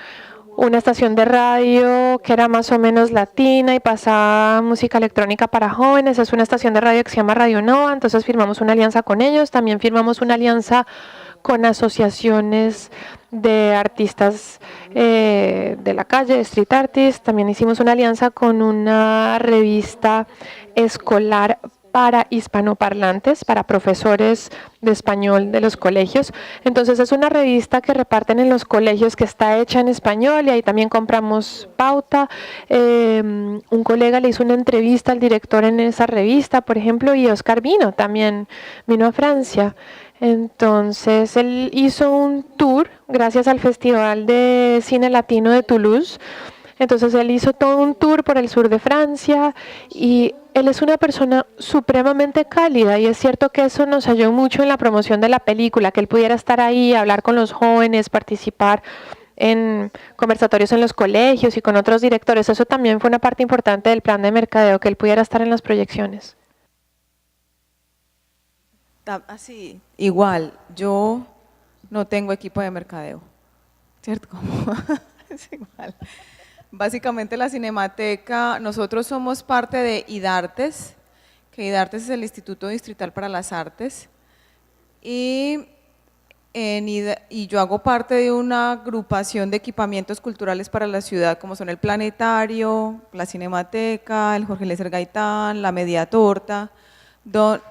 una estación de radio que era más o menos latina y pasaba música electrónica para jóvenes. Es una estación de radio que se llama Radio Nova, entonces firmamos una alianza con ellos. También firmamos una alianza con asociaciones de artistas de la calle, street artists. También hicimos una alianza con una revista escolar para hispanoparlantes, para profesores de español de los colegios. Entonces es una revista que reparten en los colegios, que está hecha en español, y ahí también compramos pauta. Un colega le hizo una entrevista al director en esa revista, por ejemplo, y Oscar también vino a Francia. Entonces él hizo un tour gracias al Festival de Cine Latino de Toulouse. Entonces él hizo todo un tour por el sur de Francia y él es una persona supremamente cálida, y es cierto que eso nos ayudó mucho en la promoción de la película, que él pudiera estar ahí, hablar con los jóvenes, participar en conversatorios en los colegios y con otros directores. Eso también fue una parte importante del plan de mercadeo, que él pudiera estar en las proyecciones. Así, igual, yo no tengo equipo de mercadeo, ¿cierto? Es igual. Básicamente la Cinemateca, nosotros somos parte de IDARTES, que IDARTES es el Instituto Distrital para las Artes, y yo hago parte de una agrupación de equipamientos culturales para la ciudad, como son el Planetario, la Cinemateca, el Jorge Eliezer Gaitán, la Media Torta,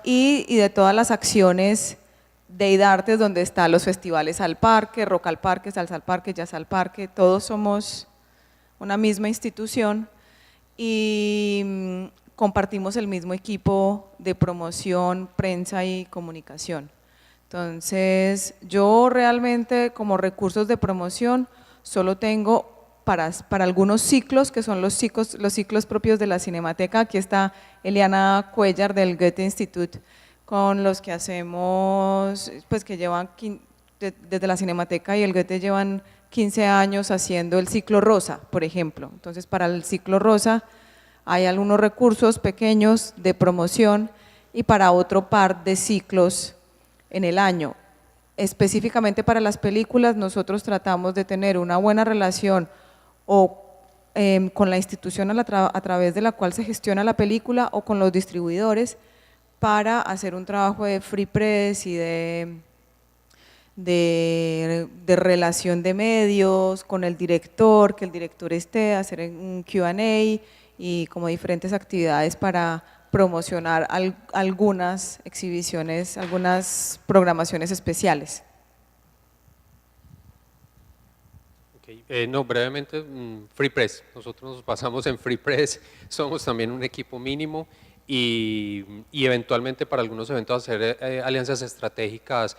y de todas las acciones de IDARTES, donde están los festivales al parque, rock al parque, salsa al parque, jazz al parque, todos somos una misma institución y compartimos el mismo equipo de promoción, prensa y comunicación. Entonces, yo realmente como recursos de promoción solo tengo para algunos ciclos, que son los ciclos propios de la Cinemateca. Aquí está Eliana Cuellar del Goethe Institut, con los que hacemos, pues que llevan, desde la Cinemateca y el Goethe llevan 15 años haciendo el ciclo rosa, por ejemplo. Entonces, para el ciclo rosa hay algunos recursos pequeños de promoción y para otro par de ciclos en el año. Específicamente para las películas, nosotros tratamos de tener una buena relación con la institución a través de la cual se gestiona la película, o con los distribuidores, para hacer un trabajo de free press y de relación de medios con el director, que el director esté, hacer un Q&A y como diferentes actividades para promocionar algunas exhibiciones, algunas programaciones especiales. No, brevemente, Free Press. Nosotros nos basamos en Free Press, somos también un equipo mínimo y eventualmente para algunos eventos hacer alianzas estratégicas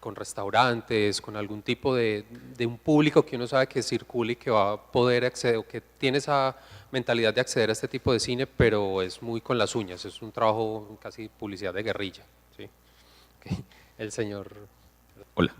con restaurantes, con algún tipo de un público que uno sabe que circula y que va a poder acceder, o que tiene esa mentalidad de acceder a este tipo de cine, pero es muy con las uñas, es un trabajo casi publicidad de guerrilla. ¿Sí? Okay. El señor… Hola.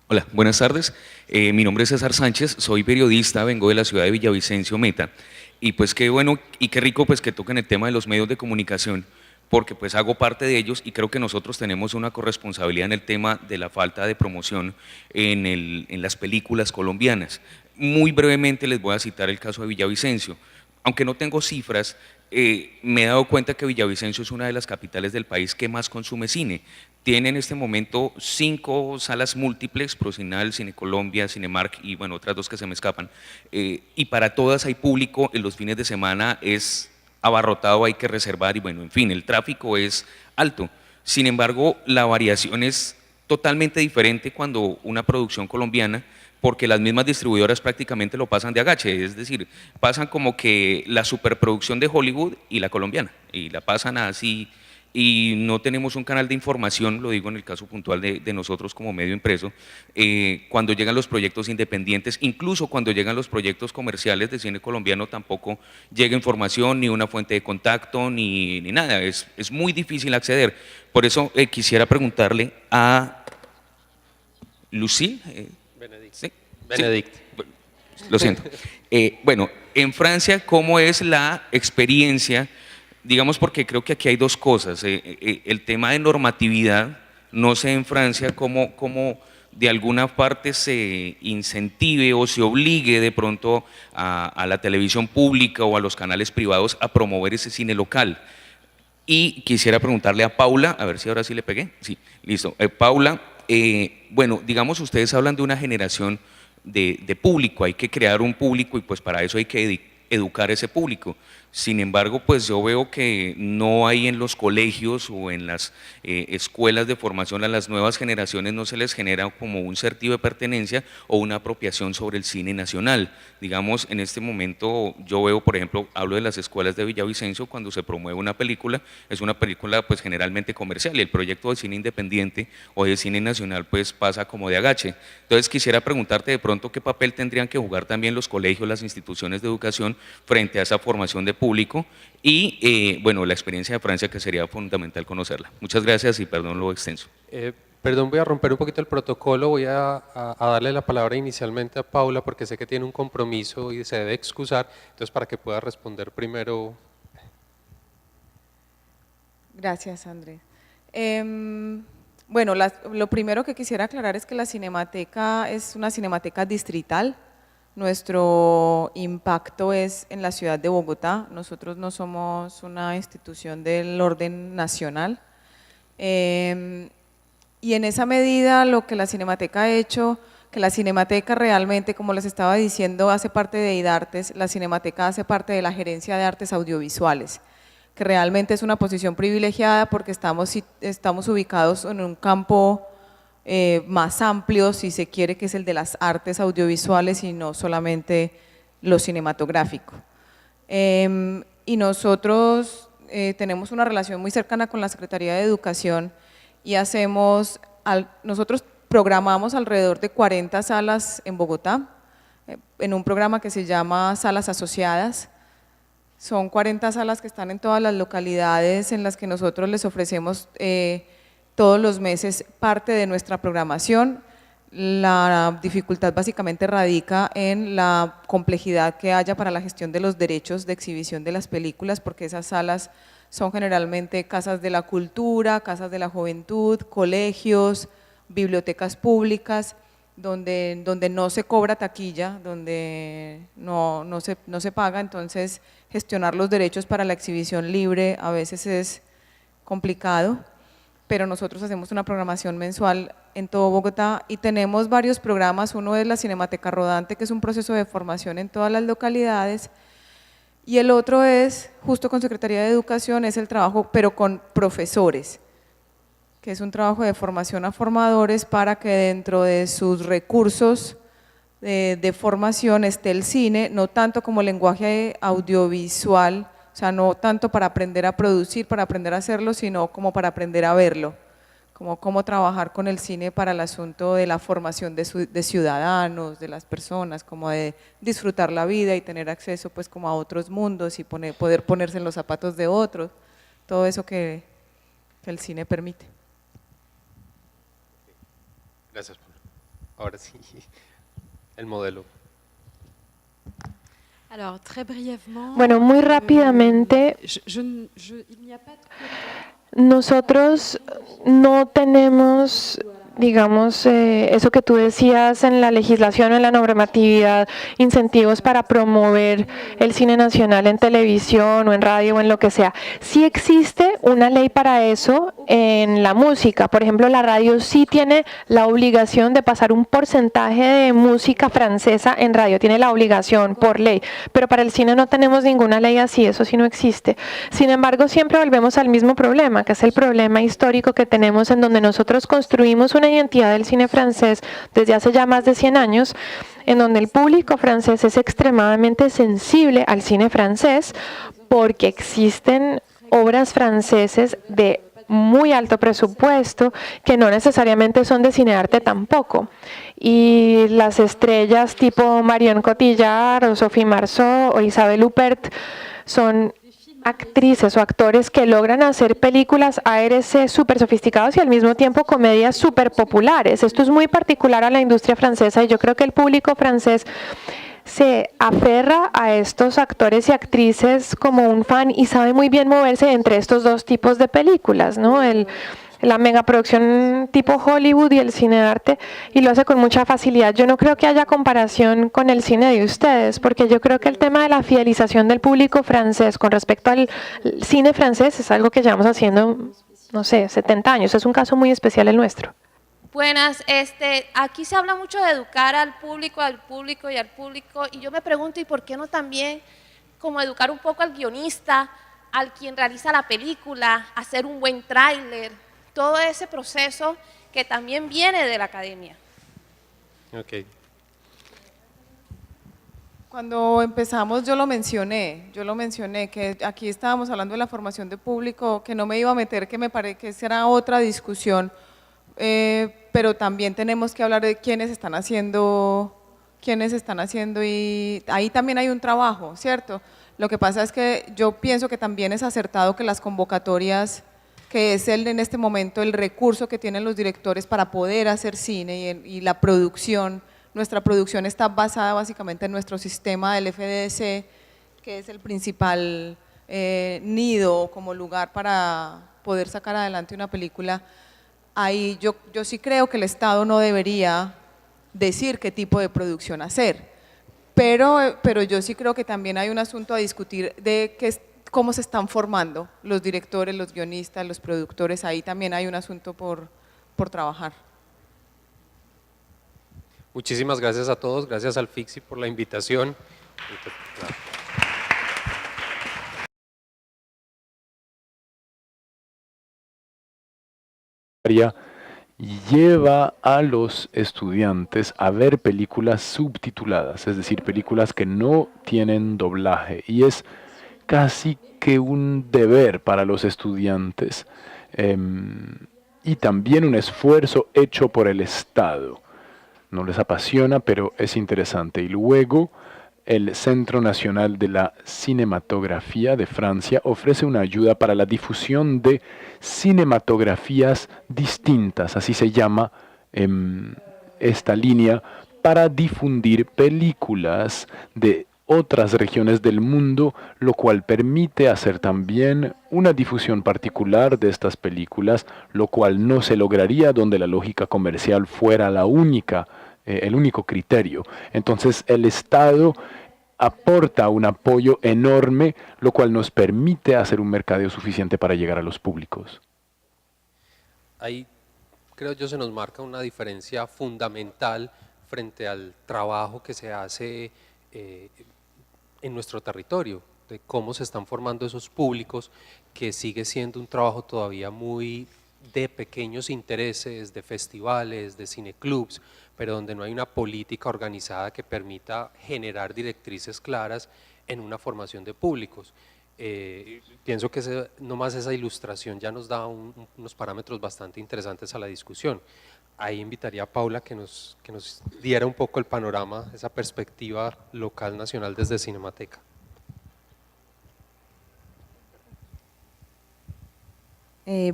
Hola, buenas tardes. Mi nombre es César Sánchez, soy periodista, vengo de la ciudad de Villavicencio, Meta, y pues qué bueno y qué rico pues que toquen el tema de los medios de comunicación, porque pues hago parte de ellos y creo que nosotros tenemos una corresponsabilidad en el tema de la falta de promoción en las películas colombianas. Muy brevemente les voy a citar el caso de Villavicencio. Aunque no tengo cifras, me he dado cuenta que Villavicencio es una de las capitales del país que más consume cine. Tiene en este momento 5 salas múltiples, Procinal, Cine Colombia, Cinemark y bueno, otras 2 que se me escapan. Y para todas hay público, en los fines de semana es abarrotado, hay que reservar y bueno, en fin, el tráfico es alto. Sin embargo, la variación es totalmente diferente cuando una producción colombiana, porque las mismas distribuidoras prácticamente lo pasan de agache, es decir, pasan como que la superproducción de Hollywood y la colombiana, y la pasan así, y no tenemos un canal de información, lo digo en el caso puntual de nosotros como medio impreso, cuando llegan los proyectos independientes, incluso cuando llegan los proyectos comerciales de cine colombiano tampoco llega información, ni una fuente de contacto, ni nada, es muy difícil acceder. Por eso quisiera preguntarle a Lucille, ¿sí? Benedict. Sí. Lo siento. Bueno, en Francia, ¿cómo es la experiencia? Digamos, porque creo que aquí hay 2 cosas. El tema de normatividad, no sé en Francia cómo de alguna parte se incentive o se obligue de pronto a la televisión pública o a los canales privados a promover ese cine local. Y quisiera preguntarle a Paula, a ver si ahora sí le pegué. Sí, listo. Paula, bueno, digamos, ustedes hablan de una generación de público, hay que crear un público y pues para eso hay que educar a ese público. Sin embargo, pues yo veo que no hay en los colegios o en las escuelas de formación a las nuevas generaciones, no se les genera como un sentido de pertenencia o una apropiación sobre el cine nacional. Digamos, en este momento yo veo, por ejemplo, hablo de las escuelas de Villavicencio, cuando se promueve una película, es una película pues generalmente comercial, y el proyecto de cine independiente o de cine nacional pues pasa como de agache. Entonces quisiera preguntarte de pronto qué papel tendrían que jugar también los colegios, las instituciones de educación frente a esa formación de público y bueno, la experiencia de Francia, que sería fundamental conocerla. Muchas gracias y perdón lo extenso. Perdón, voy a romper un poquito el protocolo, voy a darle la palabra inicialmente a Paula porque sé que tiene un compromiso y se debe excusar, entonces para que pueda responder primero. Gracias, Andrés. Bueno, lo primero que quisiera aclarar es que la Cinemateca es una cinemateca distrital. Nuestro impacto es en la ciudad de Bogotá. Nosotros no somos una institución del orden nacional. Y en esa medida lo que la Cinemateca ha hecho, que la Cinemateca realmente, como les estaba diciendo, hace parte de IDARTES, la Cinemateca hace parte de la Gerencia de Artes Audiovisuales, que realmente es una posición privilegiada porque estamos ubicados en un campo más amplio, si se quiere, que es el de las artes audiovisuales y no solamente lo cinematográfico. Y nosotros tenemos una relación muy cercana con la Secretaría de Educación y nosotros programamos alrededor de 40 salas en Bogotá, en un programa que se llama Salas Asociadas. Son 40 salas que están en todas las localidades en las que nosotros les ofrecemos todos los meses parte de nuestra programación. La dificultad básicamente radica en la complejidad que haya para la gestión de los derechos de exhibición de las películas, porque esas salas son generalmente casas de la cultura, casas de la juventud, colegios, bibliotecas públicas, donde no se cobra taquilla, donde no se paga, entonces gestionar los derechos para la exhibición libre a veces es complicado, pero nosotros hacemos una programación mensual en todo Bogotá y tenemos varios programas. Uno es la Cinemateca Rodante, que es un proceso de formación en todas las localidades, y el otro es, justo con Secretaría de Educación, es el trabajo, pero con profesores, que es un trabajo de formación a formadores para que dentro de sus recursos de formación esté el cine, no tanto como lenguaje audiovisual, o sea, no tanto para aprender a producir, para aprender a hacerlo, sino como para aprender a verlo, como cómo trabajar con el cine para el asunto de la formación de ciudadanos, de las personas, como de disfrutar la vida y tener acceso pues como a otros mundos y poder ponerse en los zapatos de otros, todo eso que el cine permite. Gracias, Paula. Ahora sí, el modelo. Alors, très brièvement, Bueno, muy rápidamente, il n'y a pas de nosotros no tenemos, digamos, eso que tú decías en la legislación o en la normatividad, incentivos para promover el cine nacional en televisión o en radio o en lo que sea. Sí existe una ley para eso en la música. Por ejemplo, la radio sí tiene la obligación de pasar un porcentaje de música francesa en radio, tiene la obligación por ley, pero para el cine no tenemos ninguna ley así, eso sí no existe. Sin embargo, siempre volvemos al mismo problema, que es el problema histórico que tenemos en donde nosotros construimos una identidad del cine francés desde hace ya más de 100 años, en donde el público francés es extremadamente sensible al cine francés porque existen obras franceses de muy alto presupuesto que no necesariamente son de cinearte tampoco, y las estrellas tipo Marion Cotillard o Sophie Marceau o Isabelle Huppert son actrices o actores que logran hacer películas ARC súper sofisticados y al mismo tiempo comedias súper populares. Esto es muy particular a la industria francesa y yo creo que el público francés se aferra a estos actores y actrices como un fan y sabe muy bien moverse entre estos dos tipos de películas, ¿no? La megaproducción tipo Hollywood y el cine de arte, y lo hace con mucha facilidad. Yo no creo que haya comparación con el cine de ustedes, porque yo creo que el tema de la fidelización del público francés con respecto al cine francés es algo que llevamos haciendo, no sé, 70 años. Es un caso muy especial el nuestro. Buenas, aquí se habla mucho de educar al público y al público, y yo me pregunto, ¿y por qué no también como educar un poco al guionista, al quien realiza la película, hacer un buen tráiler, todo ese proceso que también viene de la academia. Ok. Cuando empezamos yo lo mencioné, que aquí estábamos hablando de la formación de público, que no me iba a meter, que me parece que esa era otra discusión, pero también tenemos que hablar de quiénes están haciendo y ahí también hay un trabajo, ¿cierto? Lo que pasa es que yo pienso que también es acertado que las convocatorias, que es en este momento el recurso que tienen los directores para poder hacer cine y la producción. Nuestra producción está basada básicamente en nuestro sistema del FDC, que es el principal nido como lugar para poder sacar adelante una película. Ahí yo sí creo que el Estado no debería decir qué tipo de producción hacer, pero yo sí creo que también hay un asunto a discutir de cómo se están formando los directores, los guionistas, los productores. Ahí también hay un asunto por trabajar. Muchísimas gracias a todos, gracias al FICSI por la invitación. Lleva a los estudiantes a ver películas subtituladas, es decir, películas que no tienen doblaje, y es casi que un deber para los estudiantes y también un esfuerzo hecho por el Estado. No les apasiona, pero es interesante. Y luego el Centro Nacional de la Cinematografía de Francia ofrece una ayuda para la difusión de cinematografías distintas, así se llama esta línea, para difundir películas de otras regiones del mundo, lo cual permite hacer también una difusión particular de estas películas, lo cual no se lograría donde la lógica comercial fuera el único criterio. Entonces el Estado aporta un apoyo enorme, lo cual nos permite hacer un mercadeo suficiente para llegar a los públicos. Ahí creo yo se nos marca una diferencia fundamental frente al trabajo que se hace en nuestro territorio, de cómo se están formando esos públicos, que sigue siendo un trabajo todavía muy de pequeños intereses, de festivales, de cineclubs, pero donde no hay una política organizada que permita generar directrices claras en una formación de públicos. Pienso que nomás esa ilustración ya nos da unos parámetros bastante interesantes a la discusión. Ahí invitaría a Paula que nos diera un poco el panorama, esa perspectiva local, nacional desde Cinemateca.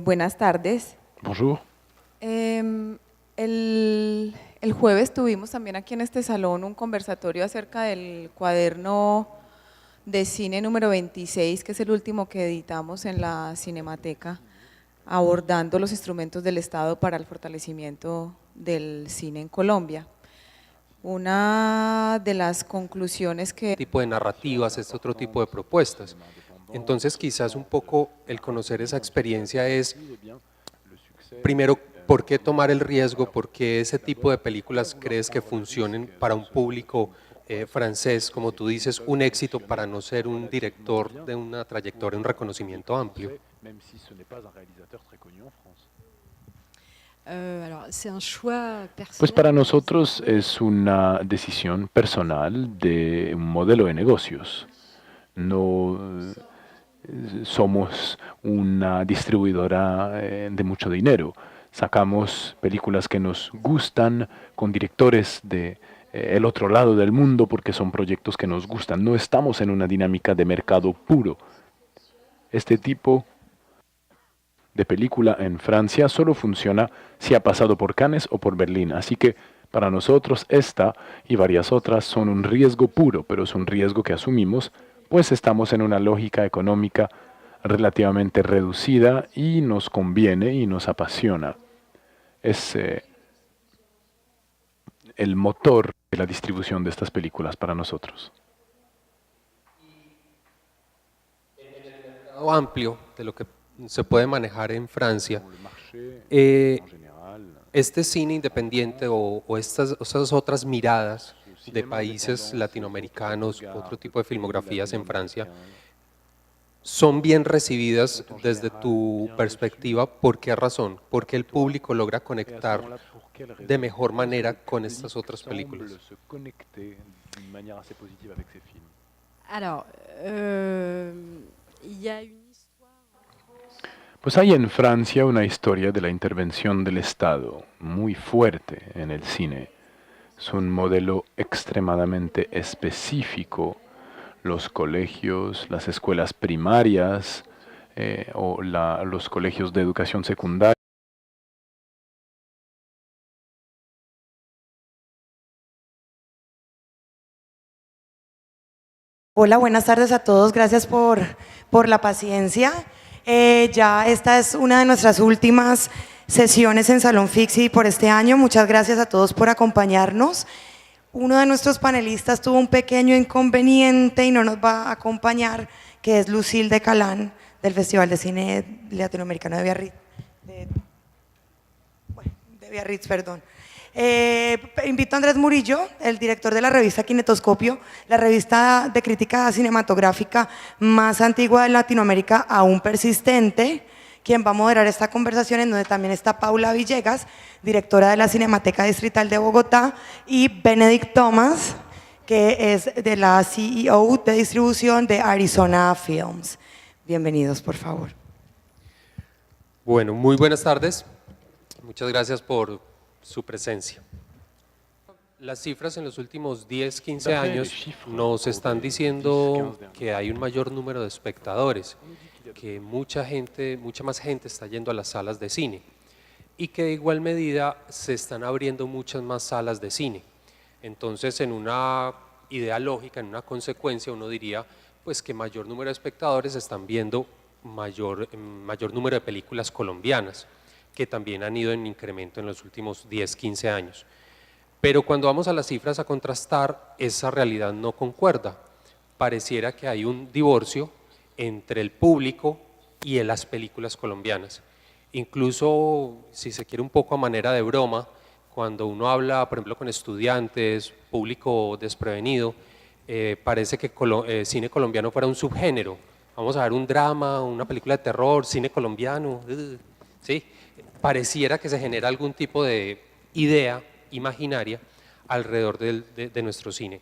Buenas tardes. Bonjour. El jueves tuvimos también aquí en este salón un conversatorio acerca del cuaderno de cine número 26, que es el último que editamos en la Cinemateca, abordando los instrumentos del Estado para el fortalecimiento del cine en Colombia. Una de las conclusiones que… Tipo de narrativas, este otro tipo de propuestas. Entonces quizás un poco el conocer esa experiencia es, primero, ¿por qué tomar el riesgo? ¿Por qué ese tipo de películas crees que funcionen para un público francés, como tú dices, un éxito para no ser un director de una trayectoria, un reconocimiento amplio? Pues para nosotros es una decisión personal de un modelo de negocios. No somos una distribuidora de mucho dinero. Sacamos películas que nos gustan con directores de el otro lado del mundo porque son proyectos que nos gustan. No estamos en una dinámica de mercado puro. Este tipo de película en Francia solo funciona si ha pasado por Cannes o por Berlín. Así que para nosotros esta y varias otras son un riesgo puro, pero es un riesgo que asumimos, pues estamos en una lógica económica relativamente reducida y nos conviene y nos apasiona. Es el motor de la distribución de estas películas para nosotros. Amplio de lo que se puede manejar en Francia. Este cine independiente o estas otras miradas de países latinoamericanos, otro tipo de filmografías en Francia, son bien recibidas desde tu perspectiva. ¿Por qué razón? ¿Por qué el público logra conectar de mejor manera con estas otras películas? Alors, il y a une Pues hay en Francia una historia de la intervención del Estado muy fuerte en el cine. Es un modelo extremadamente específico. Los colegios, las escuelas primarias los colegios de educación secundaria. Hola, buenas tardes a todos. Gracias por la paciencia. Ya esta es una de nuestras últimas sesiones en Salón Fixi por este año. Muchas gracias a todos por acompañarnos. Uno de nuestros panelistas tuvo un pequeño inconveniente y no nos va a acompañar, que es Lucille de Calán, del Festival de Cine Latinoamericano de Biarritz. De Biarritz, perdón. Invito a Andrés Murillo, el director de la revista Kinetoscopio, la revista de crítica cinematográfica más antigua de Latinoamérica, aún persistente, quien va a moderar esta conversación, en donde también está Paula Villegas, directora de la Cinemateca Distrital de Bogotá, y Benedict Thomas, que es de la CEO de distribución de Arizona Films. Bienvenidos, por favor. Bueno, muy buenas tardes. Muchas gracias por su presencia. Las cifras en los últimos 10, 15 años nos están diciendo que hay un mayor número de espectadores, que mucha más gente está yendo a las salas de cine y que de igual medida se están abriendo muchas más salas de cine. Entonces, en una idea lógica, en una consecuencia, uno diría pues que mayor número de espectadores están viendo mayor número de películas colombianas, que también han ido en incremento en los últimos 10, 15 años. Pero cuando vamos a las cifras a contrastar, esa realidad no concuerda. Pareciera que hay un divorcio entre el público y en las películas colombianas. Incluso, si se quiere un poco a manera de broma, cuando uno habla, por ejemplo, con estudiantes, público desprevenido, parece que cine colombiano fuera un subgénero. Vamos a ver un drama, una película de terror, cine colombiano, ¿sí? Pareciera que se genera algún tipo de idea imaginaria alrededor de nuestro cine.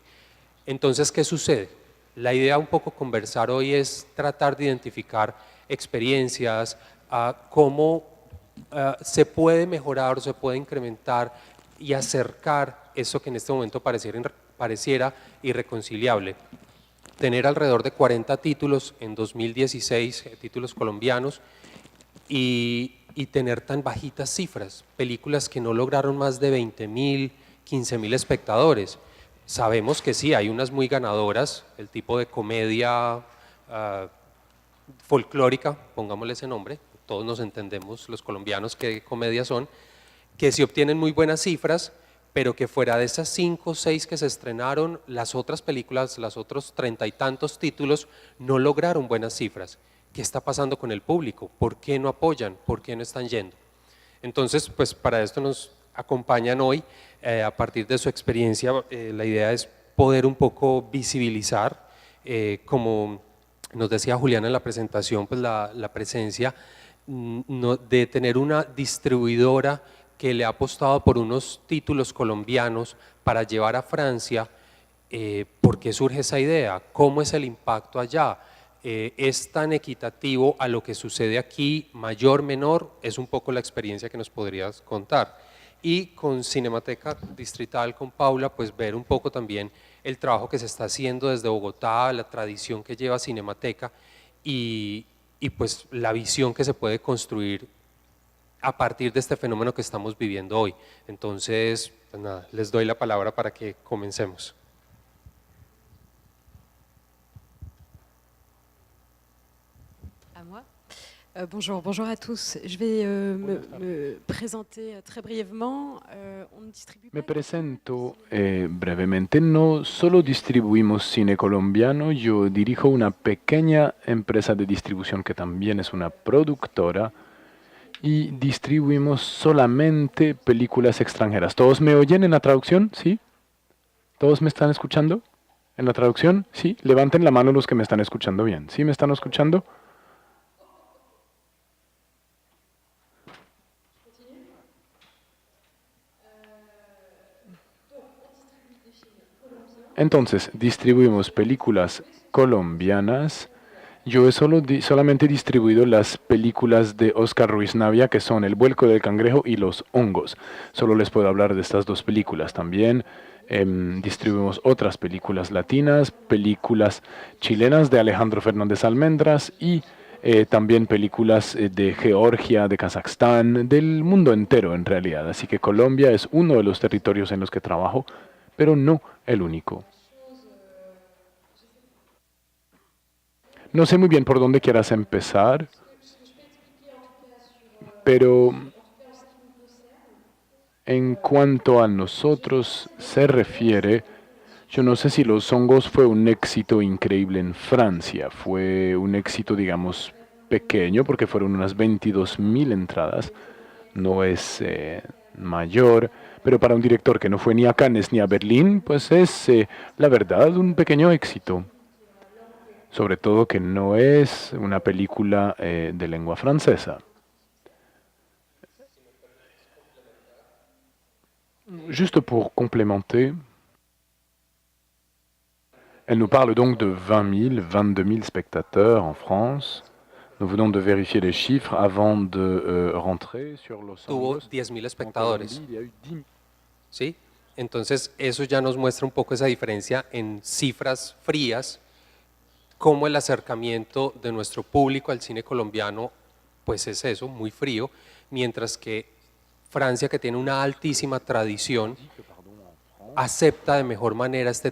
Entonces, ¿qué sucede? La idea un poco conversar hoy es tratar de identificar experiencias, cómo se puede mejorar o se puede incrementar y acercar eso que en este momento pareciera irreconciliable. Tener alrededor de 40 títulos en 2016, títulos colombianos, y tener tan bajitas cifras, películas que no lograron más de 20.000, 15.000 espectadores. Sabemos que sí, hay unas muy ganadoras, el tipo de comedia folclórica, pongámosle ese nombre, todos nos entendemos los colombianos qué comedia son, que sí obtienen muy buenas cifras, pero que fuera de esas 5 o 6 que se estrenaron, las otras películas, los otros 30 y tantos títulos no lograron buenas cifras. ¿Qué está pasando con el público? ¿Por qué no apoyan? ¿Por qué no están yendo? Entonces, pues para esto nos acompañan hoy, a partir de su experiencia, la idea es poder un poco visibilizar, como nos decía Juliana en la presentación, pues la presencia de tener una distribuidora que le ha apostado por unos títulos colombianos para llevar a Francia. ¿Por qué surge esa idea? ¿Cómo es el impacto allá? ¿Es tan equitativo a lo que sucede aquí, mayor, menor? Es un poco la experiencia que nos podrías contar. Y con Cinemateca Distrital, con Paula, pues ver un poco también el trabajo que se está haciendo desde Bogotá, la tradición que lleva Cinemateca y pues la visión que se puede construir a partir de este fenómeno que estamos viviendo hoy. Entonces, pues nada, les doy la palabra para que comencemos. Bonjour à tous. Je vais me présenter très brièvement. On ne distribue Me presento brevemente. No solo distribuimos cine colombiano, yo dirijo una pequeña empresa de distribución que también es una productora y distribuimos solamente películas extranjeras. ¿Todos me oyen en la traducción? ¿Sí? ¿Todos me están escuchando? ¿En la traducción? Sí, levanten la mano los que me están escuchando bien. ¿Sí me están escuchando? Entonces, distribuimos películas colombianas. Yo he solamente distribuido las películas de Óscar Ruiz Navia, que son El vuelco del cangrejo y Los hongos. Solo les puedo hablar de estas dos películas. También distribuimos otras películas latinas, películas chilenas de Alejandro Fernández Almendras y también películas de Georgia, de Kazajstán, del mundo entero en realidad. Así que Colombia es uno de los territorios en los que trabajo, pero no el único. No sé muy bien por dónde quieras empezar, pero en cuanto a nosotros se refiere, yo no sé si Los hongos fue un éxito increíble en Francia. Fue un éxito, digamos, pequeño, porque fueron unas 22.000 entradas. No es mayor, pero para un director que no fue ni a Cannes ni a Berlín, pues es, la verdad, un pequeño éxito. Sobre todo que no es una película de lengua francesa. Juste pour complémenter, elle nous parle donc de 20 000, 22 000 spectateurs en France. Nous venons de vérifier les chiffres avant de rentrer sur Los Tuvo hongos. 10.000 espectadores. ¿Sí? Entonces, eso ya nos muestra un poco esa diferencia en cifras frías, cómo el acercamiento de nuestro público al cine colombiano, pues es eso, muy frío, mientras que Francia, que tiene una altísima tradición, acepta de mejor manera este